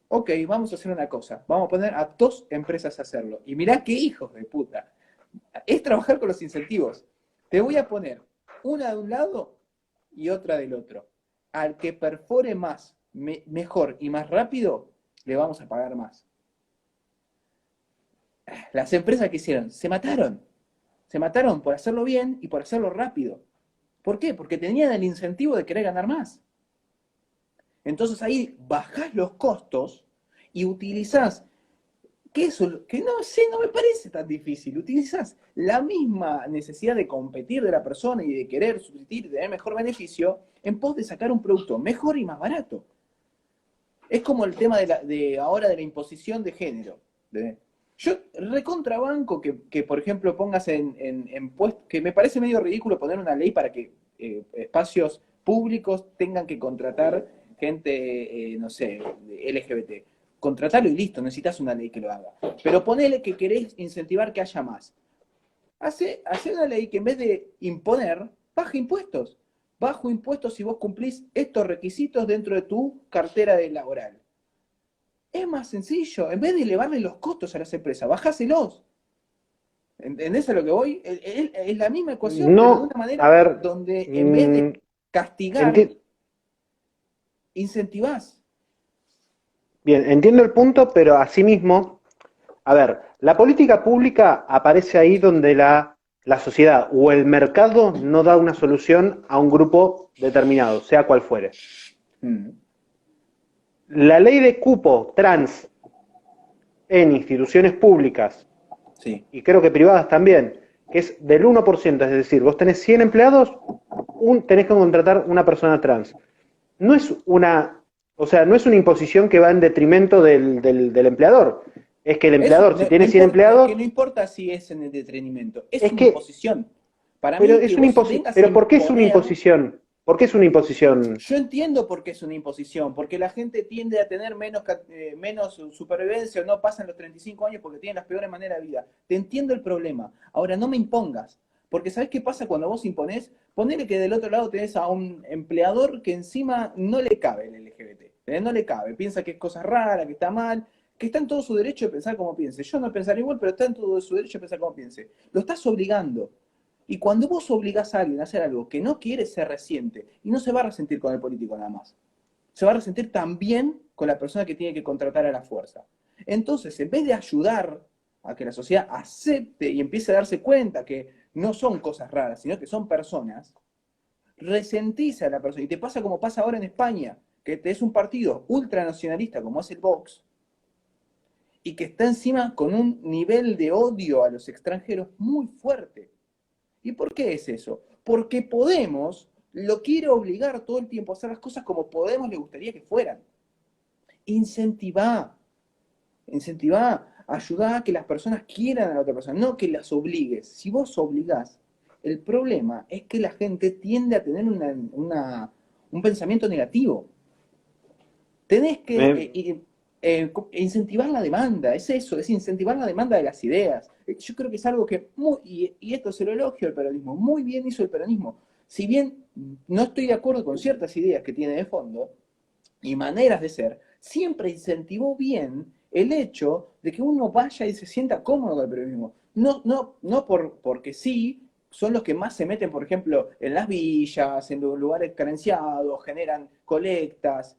Ok, vamos a hacer una cosa, vamos a poner a dos empresas a hacerlo. Y mirá qué hijos de puta. Es trabajar con los incentivos. Te voy a poner una de un lado y otra del otro. Al que perfore más, mejor y más rápido, le vamos a pagar más. Las empresas que hicieron, se mataron. Se mataron por hacerlo bien y por hacerlo rápido. ¿Por qué? Porque tenían el incentivo de querer ganar más. Entonces ahí bajás los costos y utilizás que eso, que no sé, no me parece tan difícil. Utilizas la misma necesidad de competir de la persona y de querer subsistir y tener mejor beneficio en pos de sacar un producto mejor y más barato. Es como el tema de ahora de la imposición de género. Yo recontrabanco que, por ejemplo, pongas que me parece medio ridículo poner una ley para que espacios públicos tengan que contratar gente, no sé, LGBT. Contratarlo y listo, necesitas una ley que lo haga. Pero ponele que querés incentivar que haya más. Hace una ley que en vez de imponer, baja impuestos. Bajo impuestos si vos cumplís estos requisitos dentro de tu cartera de laboral. Es más sencillo. En vez de elevarle los costos a las empresas, bajáselos. ¿Entendés a lo que voy? Es la misma ecuación, pero de una No, a manera ver, donde en vez mm, de castigar, enti- incentivás. bien, entiendo el punto, pero asimismo, a ver, la política pública aparece ahí donde la sociedad o el mercado no da una solución a un grupo determinado, sea cual fuere. Mm, La ley de cupo trans en instituciones públicas sí. y creo que privadas también, que es del 1%, es decir, vos tenés 100 empleados, tenés que contratar una persona trans. No es una, o sea, no es una imposición que va en detrimento del empleador. Es que el Eso empleador, si no, tiene 100 importa, que no empleados, importa si es en el detrimento, es es una que imposición. Para Pero mí, es que una vos imposición. vengas a Pero ¿por qué es una imponer. imposición? ¿Por qué es una imposición? Yo entiendo por qué es una imposición, porque la gente tiende a tener menos supervivencia o no pasan los 35 años porque tienen las peores maneras de vida. Te entiendo el problema. Ahora, no me impongas, porque ¿sabés qué pasa cuando vos imponés? Ponele que del otro lado tenés a un empleador que encima no le cabe el LGBT, no le cabe, piensa que es cosa rara, que está mal, que está en todo su derecho de pensar como piense. Yo no pensaré igual, pero está en todo su derecho de pensar como piense. Lo estás obligando. Y cuando vos obligás a alguien a hacer algo que no quiere, se resiente. Y no se va a resentir con el político nada más. Se va a resentir también con la persona que tiene que contratar a la fuerza. Entonces, en vez de ayudar a que la sociedad acepte y empiece a darse cuenta que no son cosas raras, sino que son personas, resentís a la persona. Y te pasa como pasa ahora en España, que es un partido ultranacionalista como es el Vox, y que está encima con un nivel de odio a los extranjeros muy fuerte. ¿Y por qué es eso? Porque Podemos lo quiere obligar todo el tiempo a hacer las cosas como Podemos le gustaría que fueran. Incentivá, incentivá, ayudá a que las personas quieran a la otra persona, no que las obligues. Si vos obligás, el problema es que la gente tiende a tener un pensamiento negativo. Tenés que Me- incentivar la demanda, es eso, es incentivar la demanda de las ideas. Yo creo que es algo que, y esto se lo elogio al peronismo, muy bien hizo el peronismo. Si bien no estoy de acuerdo con ciertas ideas que tiene de fondo y maneras de ser, siempre incentivó bien el hecho de que uno vaya y se sienta cómodo con el peronismo. No porque sí, son los que más se meten, por ejemplo, en las villas, en los lugares carenciados, generan colectas.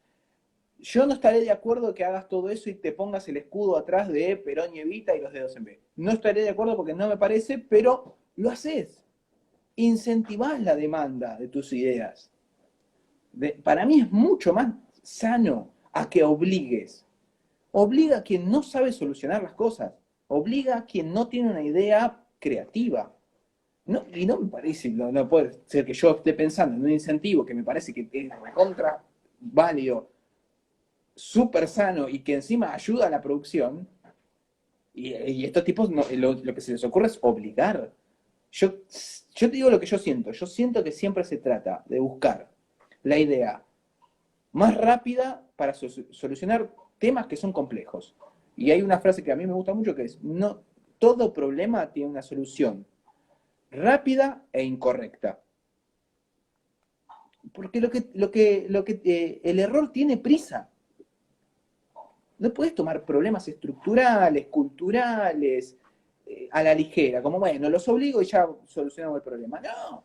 Yo no estaré de acuerdo que hagas todo eso y te pongas el escudo atrás de Perón y Evita y los dedos en B. No estaré de acuerdo porque no me parece, pero lo haces. Incentivás la demanda de tus ideas. Para mí es mucho más sano a que obligues. Obliga a quien no sabe solucionar las cosas. Obliga a quien no tiene una idea creativa. No, y no me parece, no puede ser que yo esté pensando en un incentivo que me parece que es recontra válido, súper sano y que encima ayuda a la producción, y estos tipos lo que se les ocurre es obligar. Yo, yo te digo lo que yo siento que siempre se trata de buscar la idea más rápida para solucionar temas que son complejos. Y hay una frase que a mí me gusta mucho que es, no, todo problema tiene una solución rápida e incorrecta. Porque el error tiene prisa. No puedes tomar problemas estructurales, culturales, a la ligera, como bueno, los obligo y ya solucionamos el problema. No,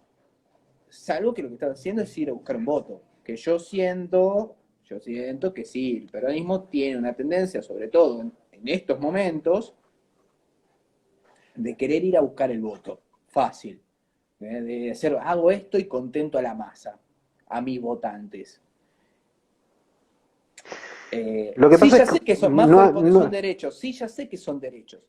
salvo que lo que estás haciendo es ir a buscar un voto. Que yo siento que sí, el peronismo tiene una tendencia, sobre todo en estos momentos, de querer ir a buscar el voto. Fácil. De hacer, hago esto y contento a la masa, a mis votantes. lo que Sí, pasa es ya que sé que son, más no, porque son no, derechos, sí, ya sé que son derechos.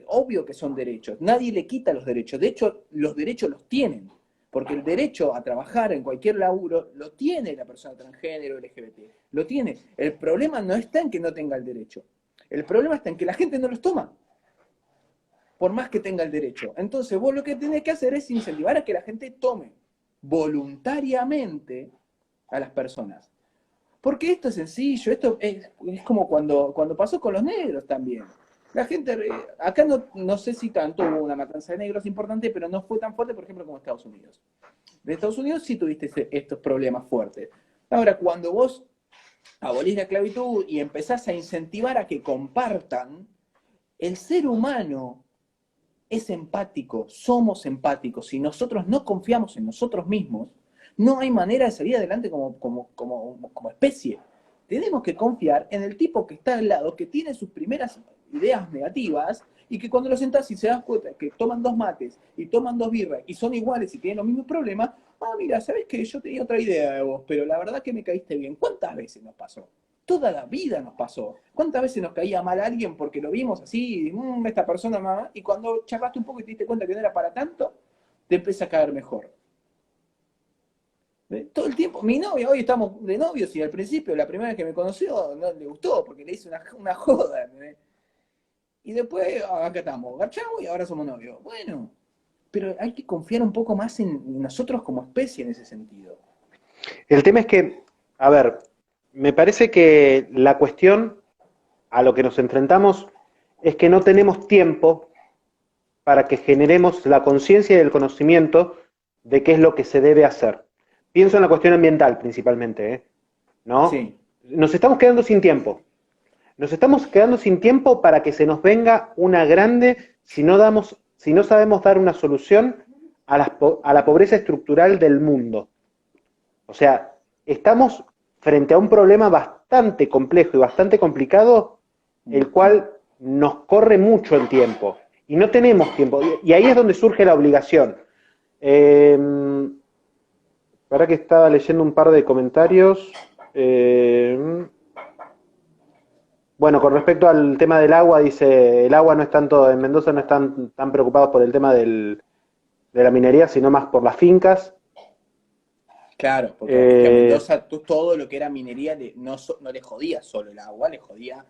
Obvio que son derechos, nadie le quita los derechos, de hecho los derechos los tienen, porque el derecho a trabajar en cualquier laburo lo tiene la persona transgénero, LGBT, lo tiene. El problema no está en que no tenga el derecho, el problema está en que la gente no los toma, por más que tenga el derecho. Entonces vos lo que tenés que hacer es incentivar a que la gente tome voluntariamente a las personas. Porque esto es sencillo, esto es como cuando pasó con los negros también. La gente, acá no sé si tanto hubo una matanza de negros importante, pero no fue tan fuerte, por ejemplo, como Estados Unidos. En Estados Unidos sí tuviste estos problemas fuertes. Ahora, cuando vos abolís la esclavitud y empezás a incentivar a que compartan, el ser humano es empático, somos empáticos. Si nosotros no confiamos en nosotros mismos, no hay manera de salir adelante como especie. Tenemos que confiar en el tipo que está al lado, que tiene sus primeras ideas negativas y que cuando lo sentás y se das cuenta que toman dos mates y toman dos birras y son iguales y tienen los mismos problemas, mira, ¿sabes qué? Yo tenía otra idea de vos, pero la verdad que me caíste bien. ¿Cuántas veces nos pasó? Toda la vida nos pasó. ¿Cuántas veces nos caía mal a alguien porque lo vimos así, esta persona más, y cuando charlaste un poco y te diste cuenta que no era para tanto, te empieza a caer mejor? Todo el tiempo, mi novia, hoy estamos de novios y al principio, la primera vez que me conoció, no le gustó porque le hice una joda. Y después, acá estamos, garchamos y ahora somos novios. Bueno, pero hay que confiar un poco más en nosotros como especie en ese sentido. El tema es que, a ver, me parece que la cuestión a lo que nos enfrentamos es que no tenemos tiempo para que generemos la conciencia y el conocimiento de qué es lo que se debe hacer. Pienso en la cuestión ambiental principalmente, ¿no? Sí, Nos estamos quedando sin tiempo. Nos estamos quedando sin tiempo para que se nos venga una grande si no sabemos dar una solución a la pobreza estructural del mundo. O sea, estamos frente a un problema bastante complejo y bastante complicado, el cual nos corre mucho el tiempo. Y no tenemos tiempo. Y ahí es donde surge la obligación. Para que estaba leyendo un par de comentarios. Bueno, con respecto al tema del agua, dice, el agua no es tanto, en Mendoza no están tan preocupados por el tema de la minería, sino más por las fincas. claro, porque es que a Mendoza todo lo que era minería no le jodía solo el agua, le jodía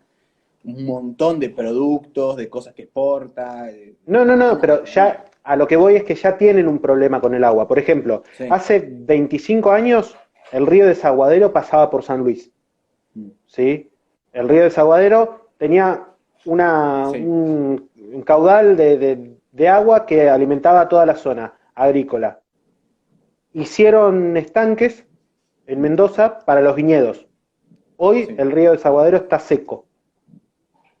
un montón de productos, de cosas que exporta. No, pero ya a lo que voy es que ya tienen un problema con el agua. Por ejemplo, Sí. hace 25 años el río Desaguadero pasaba por San Luis. ¿Sí? El río Desaguadero tenía Sí. un caudal de agua que alimentaba toda la zona agrícola. Hicieron estanques en Mendoza para los viñedos. Hoy Sí. el río Desaguadero está seco.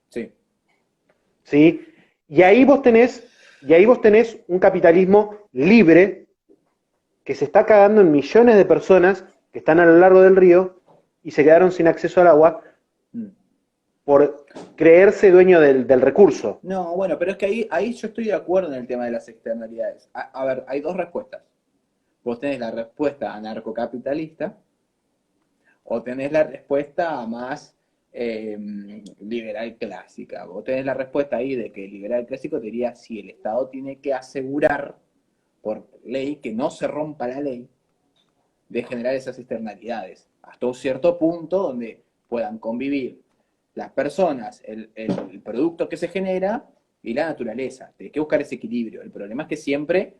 Sí. ¿Sí? Y ahí vos tenés un capitalismo libre que se está cagando en millones de personas que están a lo largo del río y se quedaron sin acceso al agua por creerse dueño del recurso. No, bueno, pero es que ahí yo estoy de acuerdo en el tema de las externalidades. A ver, hay dos respuestas. Vos tenés la respuesta anarcocapitalista o tenés la respuesta más liberal clásica. Vos tenés la respuesta ahí de que el liberal clásico te diría si el Estado tiene que asegurar por ley que no se rompa la ley de generar esas externalidades hasta un cierto punto donde puedan convivir las personas, el producto que se genera y la naturaleza. Tienes que buscar ese equilibrio. El problema es que siempre,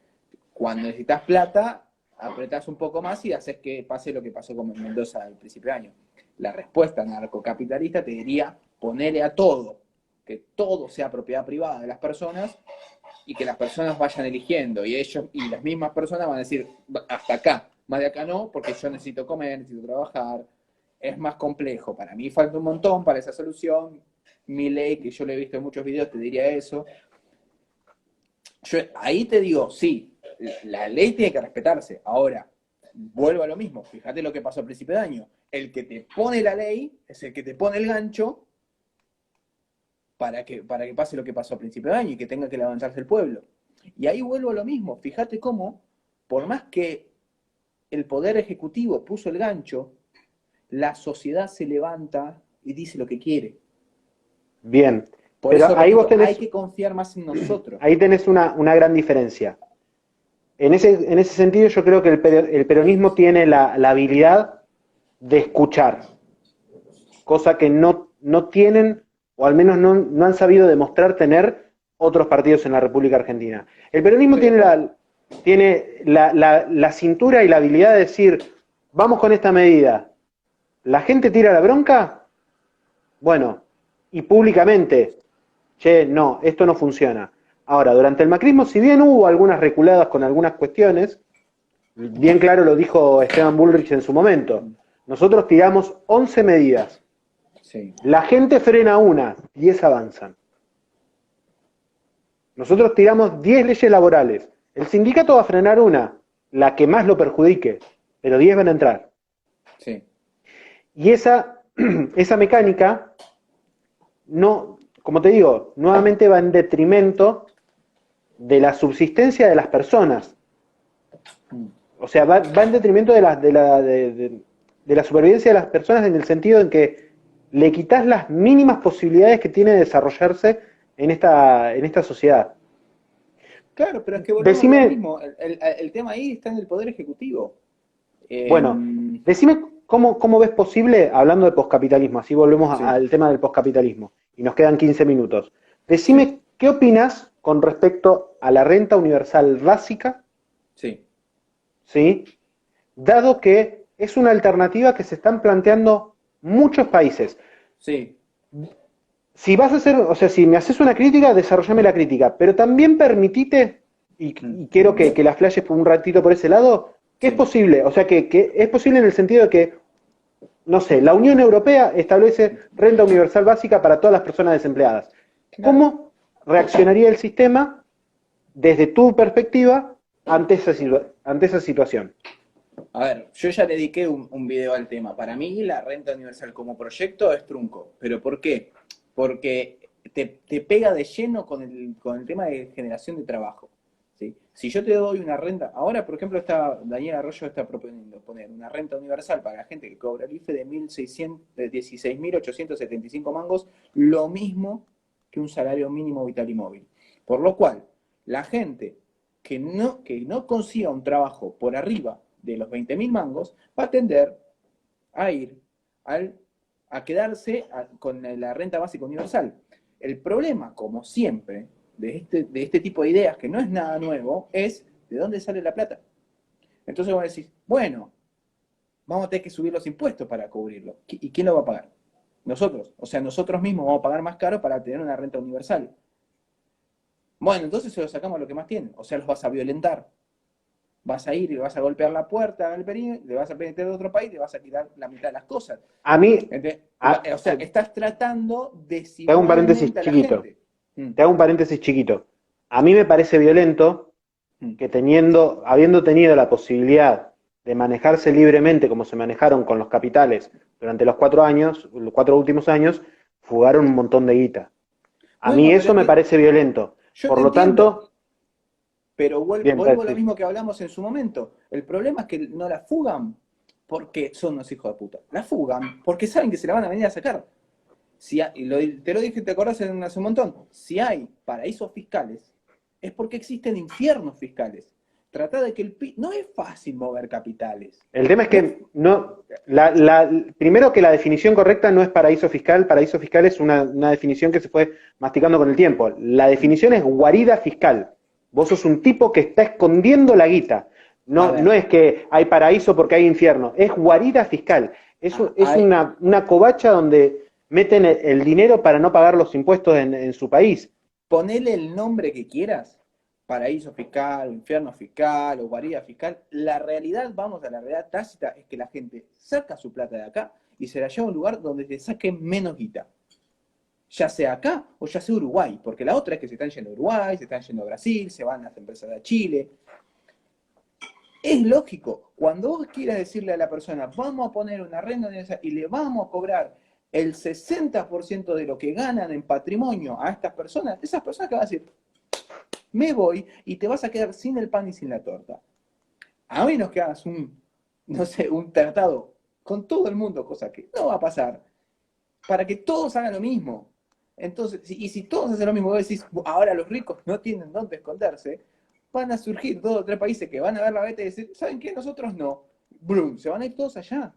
cuando necesitas plata, apretás un poco más y haces que pase lo que pasó con Mendoza al principio de año. La respuesta narcocapitalista te diría ponerle a todo, que todo sea propiedad privada de las personas y que las personas vayan eligiendo y ellos y las mismas personas van a decir hasta acá, más de acá no, porque yo necesito comer, necesito trabajar, es más complejo. Para mí falta un montón para esa solución. Milei, que yo le he visto en muchos videos, te diría eso. Yo ahí te digo, sí, la ley tiene que respetarse. Ahora, vuelvo a lo mismo. Fíjate lo que pasó al principio de año. El que te pone la ley es el que te pone el gancho para que pase lo que pasó al principio de año y que tenga que levantarse el pueblo. Y ahí vuelvo a lo mismo. Fíjate cómo, por más que el poder ejecutivo puso el gancho, la sociedad se levanta y dice lo que quiere. Bien, Por pero eso, ahí repito, vos tenés, hay que confiar más en nosotros. ahí tenés una gran diferencia. En ese sentido yo creo que el peronismo tiene la habilidad de escuchar, cosa que no tienen, o al menos no han sabido demostrar tener otros partidos en la República Argentina. El peronismo Estoy de acuerdo. tiene la cintura y la habilidad de decir, vamos con esta medida. ¿La gente tira la bronca? Bueno, y públicamente, che, no, esto no funciona. Ahora, durante el macrismo, si bien hubo algunas reculadas con algunas cuestiones, bien claro lo dijo Esteban Bullrich en su momento, nosotros tiramos 11 medidas. Sí. La gente frena una, 10 avanzan. Nosotros tiramos 10 leyes laborales. El sindicato va a frenar una, la que más lo perjudique, pero 10 van a entrar. Sí. Y esa mecánica, no, como te digo, nuevamente va en detrimento de la subsistencia de las personas. O sea, va en detrimento de la supervivencia de las personas en el sentido en que le quitas las mínimas posibilidades que tiene de desarrollarse en esta sociedad. Claro, pero es que volvemos a lo Decime, mismo. El tema ahí está en el Poder Ejecutivo. bueno, decime cómo ves posible, hablando de poscapitalismo, así volvemos Sí, al tema del poscapitalismo, y nos quedan 15 minutos. sí. Decime, ¿qué opinas con respecto a la renta universal básica, Sí, ¿sí? Dado que es una alternativa que se están planteando muchos países. sí. Si vas a hacer, o sea, si me haces una crítica, desarrollame la crítica, pero también permitite, Mm, y quiero que la flashes por un ratito por ese lado, que es sí. posible, o sea, que es posible en el sentido de que, no sé, la Unión Europea establece renta universal básica para todas las personas desempleadas. Claro. ¿Cómo reaccionaría el sistema desde tu perspectiva ante esa situación? A ver, yo ya dediqué un video al tema. Para mí, la renta universal como proyecto es trunco. ¿Pero por qué? Porque te pega de lleno con el tema de generación de trabajo. ¿Sí? Si yo te doy una renta, ahora por ejemplo Daniel Arroyo está proponiendo poner una renta universal para la gente que cobra el IFE de 16.875 mangos, lo mismo que un salario mínimo vital y móvil. Por lo cual, la gente que no consiga un trabajo por arriba de los 20.000 mangos va a tender a ir a quedarse con la renta básica universal. El problema, como siempre, de este tipo de ideas, que no es nada nuevo, es de dónde sale la plata. Entonces vos decís, bueno, vamos a tener que subir los impuestos para cubrirlo. ¿Y quién lo va a pagar? Nosotros. O sea, nosotros mismos vamos a pagar más caro para tener una renta universal. Bueno, entonces se lo sacamos a lo que más tienen. O sea, los vas a violentar. Vas a ir y le vas a golpear la puerta al perímetro, le vas a meter de otro país, le vas a quitar la mitad de las cosas. A mí, O sea, estás tratando te hago un paréntesis desigualmente a la chiquito, gente. Mm, te hago un paréntesis chiquito. A mí me parece violento mm. que habiendo tenido la posibilidad de manejarse libremente como se manejaron con los capitales durante los 4 años, los 4 últimos años, fugaron un montón de guita. A mí Bueno, pero eso es me que parece violento. yo Por te lo entiendo, tanto, pero bien, vuelvo a lo parece. mismo que hablamos en su momento. El problema es que no la fugan porque son unos hijos de puta. La fugan porque saben que se la van a venir a sacar. Te lo dije, te acordás hace un montón. Si hay paraísos fiscales, es porque existen infiernos fiscales. Trata de que no es fácil mover capitales. El tema es No es, que no, primero que la definición correcta no es paraíso fiscal es una definición que se fue masticando con el tiempo. La definición es guarida fiscal. Vos sos un tipo que está escondiendo la guita. a No, no ver, es que hay paraíso porque hay infierno, es guarida fiscal. Es hay, una covacha donde meten el dinero para no pagar los impuestos en su país. ponele el nombre que quieras, paraíso fiscal, infierno fiscal o guarida fiscal. La realidad, vamos a la realidad tácita, es que la gente saca su plata de acá y se la lleva a un lugar donde se saquen menos guita. Ya sea acá o ya sea Uruguay, porque la otra es que se están yendo a Uruguay, se están yendo a Brasil, se van las empresas de Chile. Es lógico, cuando vos quieras decirle a la persona, vamos a poner una renta universal y le vamos a cobrar el 60% de lo que ganan en patrimonio a estas personas, esas personas que van a decir, me voy y te vas a quedar sin el pan y sin la torta. A menos que hagas no sé, un tratado con todo el mundo, cosa que no va a pasar, para que todos hagan lo mismo. Entonces, y si todos hacen lo mismo, vos decís, ahora los ricos no tienen dónde esconderse, van a surgir 2 o 3 países que van a ver la beta y decir, ¿saben qué? Nosotros no. Brum, se van a ir todos allá.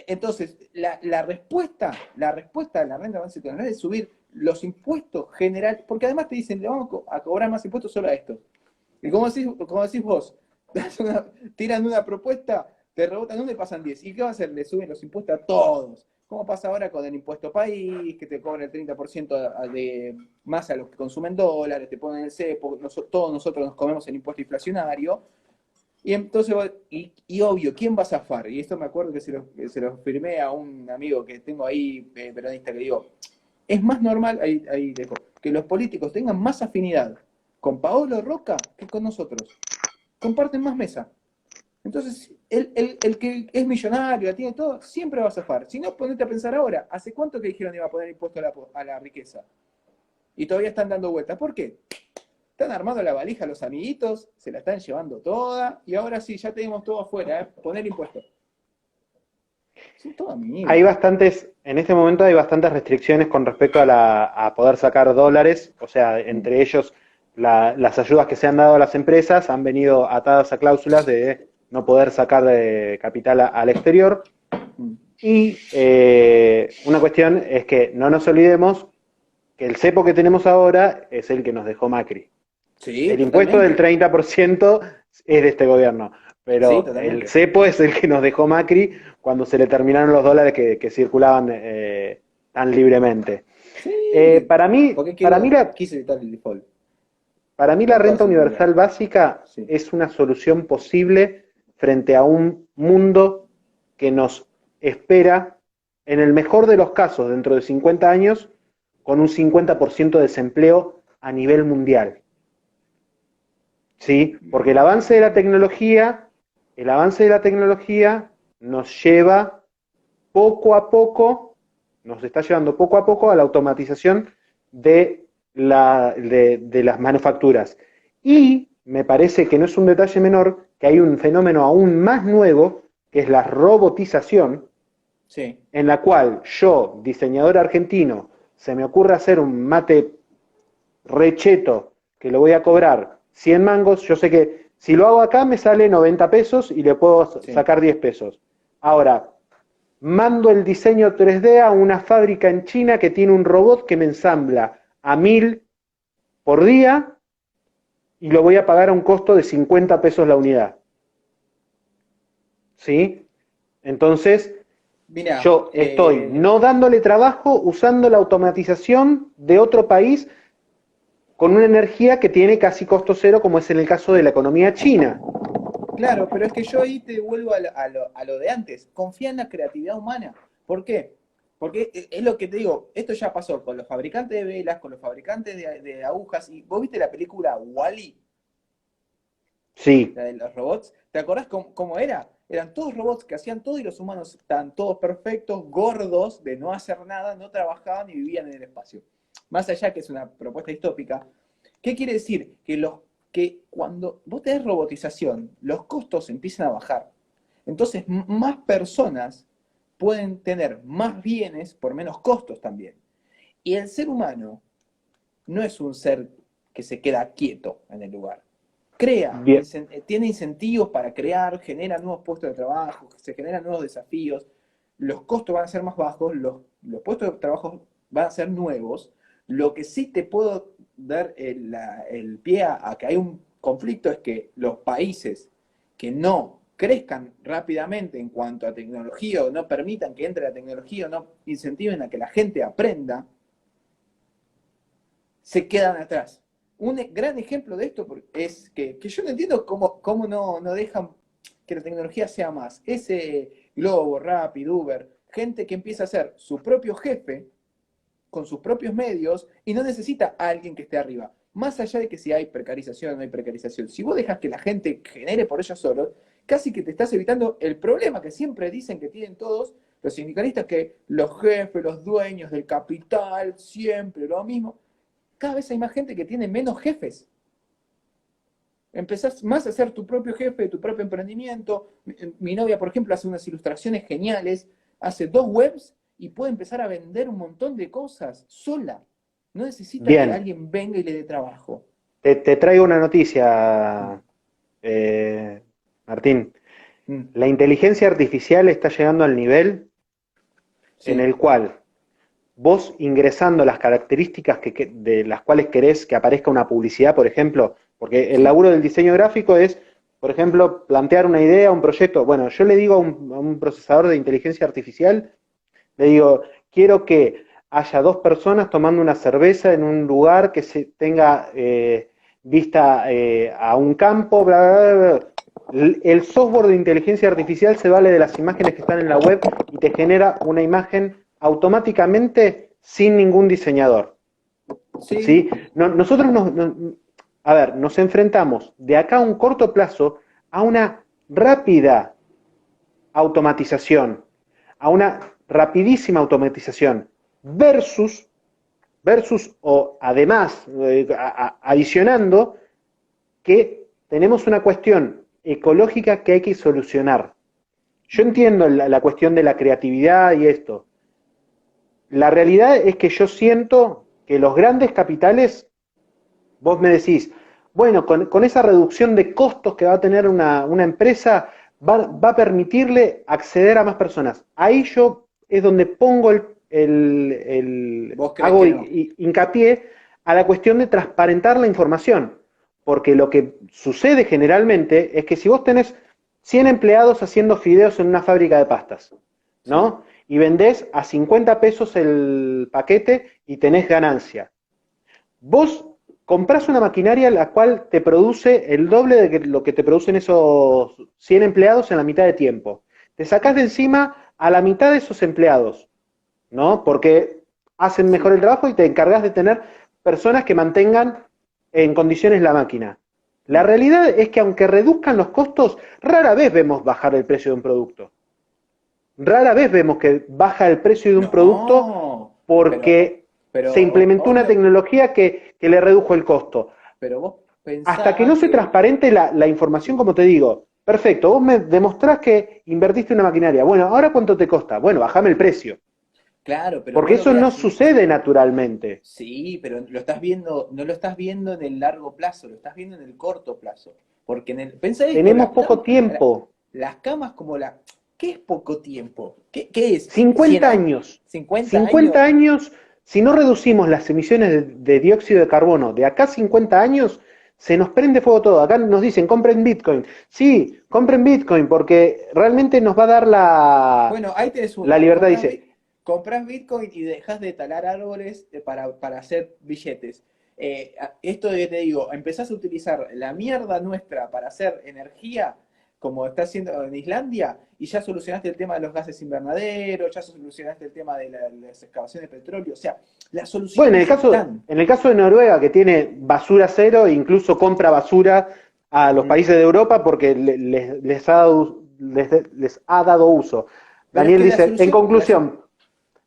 Entonces, la respuesta de la renta básica es subir los impuestos generales, porque además te dicen, le vamos a cobrar más impuestos solo a esto. Y como decís vos, tiran una propuesta, te rebotan una y pasan 10. ¿Y qué va a hacer? Le suben los impuestos a todos. ¿Cómo pasa ahora con el impuesto país, que te cobran el 30% más a los que consumen dólares, te ponen el cepo, todos nosotros nos comemos el impuesto inflacionario? Y entonces, obvio, ¿quién va a zafar? Y esto me acuerdo que se lo firmé a un amigo que tengo ahí, peronista, que digo, es más normal, ahí dejo, que los políticos tengan más afinidad con Paolo Roca que con nosotros. Comparten más mesa. Entonces, el que es millonario, la tiene todo, siempre va a zafar. Si no, ponete a pensar ahora, ¿hace cuánto que dijeron que iba a poner impuesto a la riqueza? Y todavía están dando vueltas. ¿Por qué? Están armando la valija los amiguitos, se la están llevando toda, y ahora sí, ya tenemos todo afuera, poner impuestos. Son todos amigos. En este momento hay bastantes restricciones con respecto a poder sacar dólares, o sea, Mm, entre ellos las ayudas que se han dado a las empresas han venido atadas a cláusulas de no poder sacar capital al exterior. mm, Y una cuestión es que no nos olvidemos que el cepo que tenemos ahora es el que nos dejó Macri. Sí, El impuesto del totalmente. 30% es de este gobierno, Sí, pero el totalmente. cepo es el que nos dejó Macri cuando se le terminaron los dólares que circulaban tan libremente. Sí, porque Para mí quise evitar el default para mí la con toda renta seguridad. universal básica Sí. es una solución posible frente a un mundo que nos espera, en el mejor de los casos, dentro de 50 años, con un 50% de desempleo a nivel mundial. ¿Sí? Porque el avance de la tecnología nos lleva poco a poco, nos está llevando poco a poco a la automatización de las manufacturas. Y me parece que no es un detalle menor que hay un fenómeno aún más nuevo, que es la robotización, Sí. en la cual yo, diseñador argentino, se me ocurre hacer un mate recheto que lo voy a cobrar 100 mangos, yo sé que si lo hago acá me sale 90 pesos y le puedo Sí. sacar 10 pesos. Ahora, mando el diseño 3D a una fábrica en China que tiene un robot que me ensambla a 1000 por día y lo voy a pagar a un costo de 50 pesos la unidad. ¿Sí? Entonces, Mira, yo estoy no dándole trabajo usando la automatización de otro país con una energía que tiene casi costo cero, como es en el caso de la economía china. claro, pero es que yo ahí te vuelvo a lo de antes. Confía en la creatividad humana. ¿Por qué? Porque es lo que te digo, esto ya pasó con los fabricantes de velas, con los fabricantes de agujas. Y vos viste la película Wall-E, Sí, la de los robots. ¿Te acordás cómo era? Eran todos robots que hacían todo y los humanos estaban todos perfectos, gordos, de no hacer nada, no trabajaban y vivían en el espacio. Más allá que es una propuesta distópica, ¿qué quiere decir? Que cuando vos tenés robotización, los costos empiezan a bajar. Entonces, más personas pueden tener más bienes por menos costos también. Y el ser humano no es un ser que se queda quieto en el lugar. Crea, bien, tiene incentivos para crear, genera nuevos puestos de trabajo, se generan nuevos desafíos, los costos van a ser más bajos, los puestos de trabajo van a ser nuevos. Lo que sí te puedo dar el pie a que hay un conflicto es que los países que no crezcan rápidamente en cuanto a tecnología o no permitan que entre la tecnología o no incentiven a que la gente aprenda, se quedan atrás. Un gran ejemplo de esto es que yo no entiendo cómo no dejan que la tecnología sea más. Ese Globo, Rappi, Uber, gente que empieza a ser su propio jefe con sus propios medios y no necesita a alguien que esté arriba. Más allá de que si hay precarización o no hay precarización, si vos dejas que la gente genere por ellos solos, casi que te estás evitando el problema que siempre dicen que tienen todos los sindicalistas, que los jefes, los dueños del capital, siempre lo mismo. Cada vez hay más gente que tiene menos jefes. Empezás más a ser tu propio jefe de tu propio emprendimiento. Mi novia, por ejemplo, hace unas ilustraciones geniales, hace 2 webs y puede empezar a vender un montón de cosas sola. No necesita que bien. alguien venga y le dé trabajo. Te traigo una Mm, noticia, Martín. mm, La inteligencia artificial está llegando al nivel en sí, el cual vos ingresando las características de las cuales querés que aparezca una publicidad, por ejemplo, porque el sí, laburo del diseño gráfico es, por ejemplo, plantear una idea, un proyecto. Bueno, yo le digo a un procesador de inteligencia artificial, le digo, quiero que haya dos personas tomando una cerveza en un lugar que se tenga vista a un campo, bla, bla, bla. El software de inteligencia artificial se vale de las imágenes que están en la web y te genera una imagen automáticamente sin ningún diseñador. sí, ¿Sí? Nosotros a ver, nos enfrentamos de acá a un corto plazo a una rápida automatización, a una rapidísima automatización versus o además, adicionando que tenemos una cuestión ecológica que hay que solucionar. Yo entiendo la cuestión de la creatividad y esto. La realidad es que yo siento que los grandes capitales, vos me decís, bueno, con esa reducción de costos que va a tener una empresa, va a permitirle acceder a más personas. Ahí yo es donde pongo ¿Vos crees hago que no? hincapié a la cuestión de transparentar la información. Porque lo que sucede generalmente es que si vos tenés 100 empleados haciendo fideos en una fábrica de pastas, Sí. ¿no? Y vendés a 50 pesos el paquete y tenés ganancia. Vos comprás una maquinaria la cual te produce el doble de lo que te producen esos 100 empleados en la mitad de tiempo. Te sacás de encima a la mitad de esos empleados, ¿no? Porque hacen mejor Sí. el trabajo y te encargas de tener personas que mantengan en condiciones la máquina. La Mm. realidad es que aunque reduzcan los costos, rara vez vemos bajar el precio de un producto. Rara vez vemos que baja el precio de un producto No, porque se pero implementó una tecnología que le redujo el costo. pero vos Hasta que no pensás se que transparente la información, sí, como te digo, perfecto, vos me demostrás que invertiste en una maquinaria. Bueno, ¿ahora cuánto te costa? Bueno, bajame el precio. claro, pero Porque no lo eso no veas así. sucede naturalmente. Sí, pero lo estás viendo, no lo estás viendo en el largo plazo, lo estás viendo en el corto plazo. Porque pensá esto, Tenemos poco tiempo. las camas como ¿qué es poco tiempo? ¿Qué es? ¿100 50 años? años. ¿50 años? 50 años, si no reducimos las emisiones de dióxido de carbono de acá a 50 años, se nos prende fuego todo. Acá nos dicen, compren Bitcoin. Sí, compren Bitcoin porque realmente nos va a dar Bueno, ahí tenés la una. libertad. Dice, Comprás Bitcoin y dejas de talar árboles para hacer billetes. Esto de que te digo, empezás a utilizar la mierda nuestra para hacer energía, como está haciendo en Islandia, y ya solucionaste el tema de los gases invernaderos, ya solucionaste el tema de las excavaciones de petróleo. O sea, las bueno, soluciones están. en el caso de Noruega, que tiene basura cero, incluso compra basura a los Mm. países de Europa porque les ha dado uso. Pero es Daniel que la dice, solución,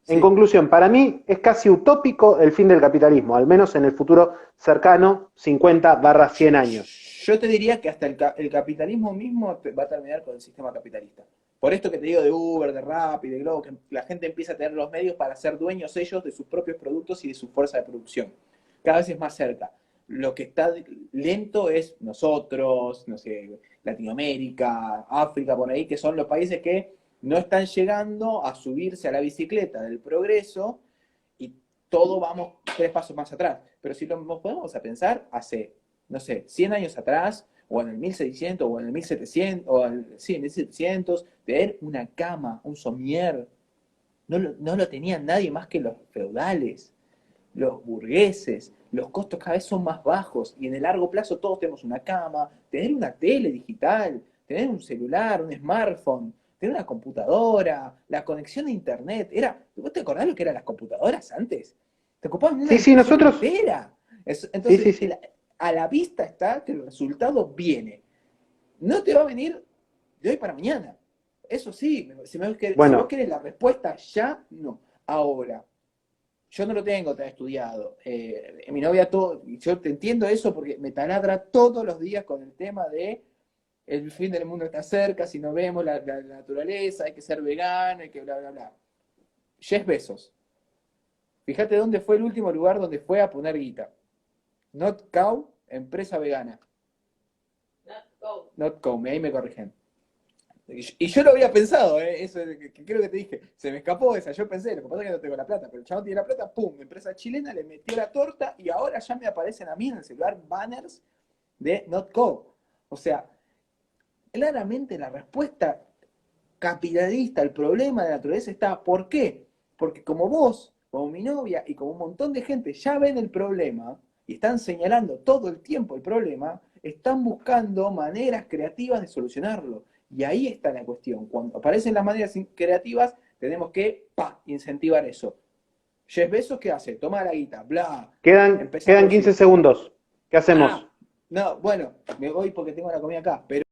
en sí. conclusión, para mí es casi utópico el fin del capitalismo, al menos en el futuro cercano, 50-100 años. Yo te diría que hasta el capitalismo mismo va a terminar con el sistema capitalista. Por esto que te digo de Uber, de Rappi, de Globo, que la gente empieza a tener los medios para ser dueños ellos de sus propios productos y de su fuerza de producción. Cada vez es más cerca. Lo que está lento es nosotros, no sé, Latinoamérica, África, por ahí, que son los países que no están llegando a subirse a la bicicleta del progreso y todo vamos 3 pasos más atrás. Pero si lo podemos a pensar, hace no sé, 100 años atrás, o en el 1600, o en el 1700, sí, en el 1700, tener una cama, un somier, no lo tenía nadie más que los feudales, los burgueses. Los costos cada vez son más bajos y en el largo plazo todos tenemos una cama, tener una tele digital, tener un celular, un smartphone, tener una computadora, la conexión a internet. ¿Vos te acordás lo que eran las computadoras antes? Te ocupaban una Sí, sí, habitación nosotros, entera. sí, sí, Entonces, sí. a la vista está que el resultado viene. No te va a venir de hoy para mañana. Eso sí, si vos Bueno, querés la respuesta ya, no. Ahora, yo no lo tengo tan estudiado. Mi novia, yo te entiendo eso porque me taladra todos los días con el tema de el fin del mundo está cerca, si no vemos la naturaleza, hay que ser vegano, hay que bla, bla, bla. Jeff Bezos. Fíjate dónde fue el último lugar donde fue a poner guita. Not Cow, empresa vegana. Not Cow, ahí me corrigen. Y yo lo había pensado, eso que creo que te dije, se me escapó esa, yo pensé, lo que pasa es que no tengo la plata, pero el chabón tiene la plata, pum, empresa chilena, le metió la torta y ahora ya me aparecen a mí en el celular banners de NotCo. O sea, claramente la respuesta capitalista al problema de la naturaleza está, ¿por qué? Porque como vos, como mi novia y como un montón de gente ya ven el problema y están señalando todo el tiempo el problema, están buscando maneras creativas de solucionarlo. Y ahí está la cuestión. Cuando aparecen las maneras creativas, tenemos que incentivar eso. Jeff Bezos, ¿qué hace? Toma la guita, bla, empezá a quedan 15 producir. segundos. ¿Qué hacemos? Ah, no, bueno, me voy porque tengo la comida acá, pero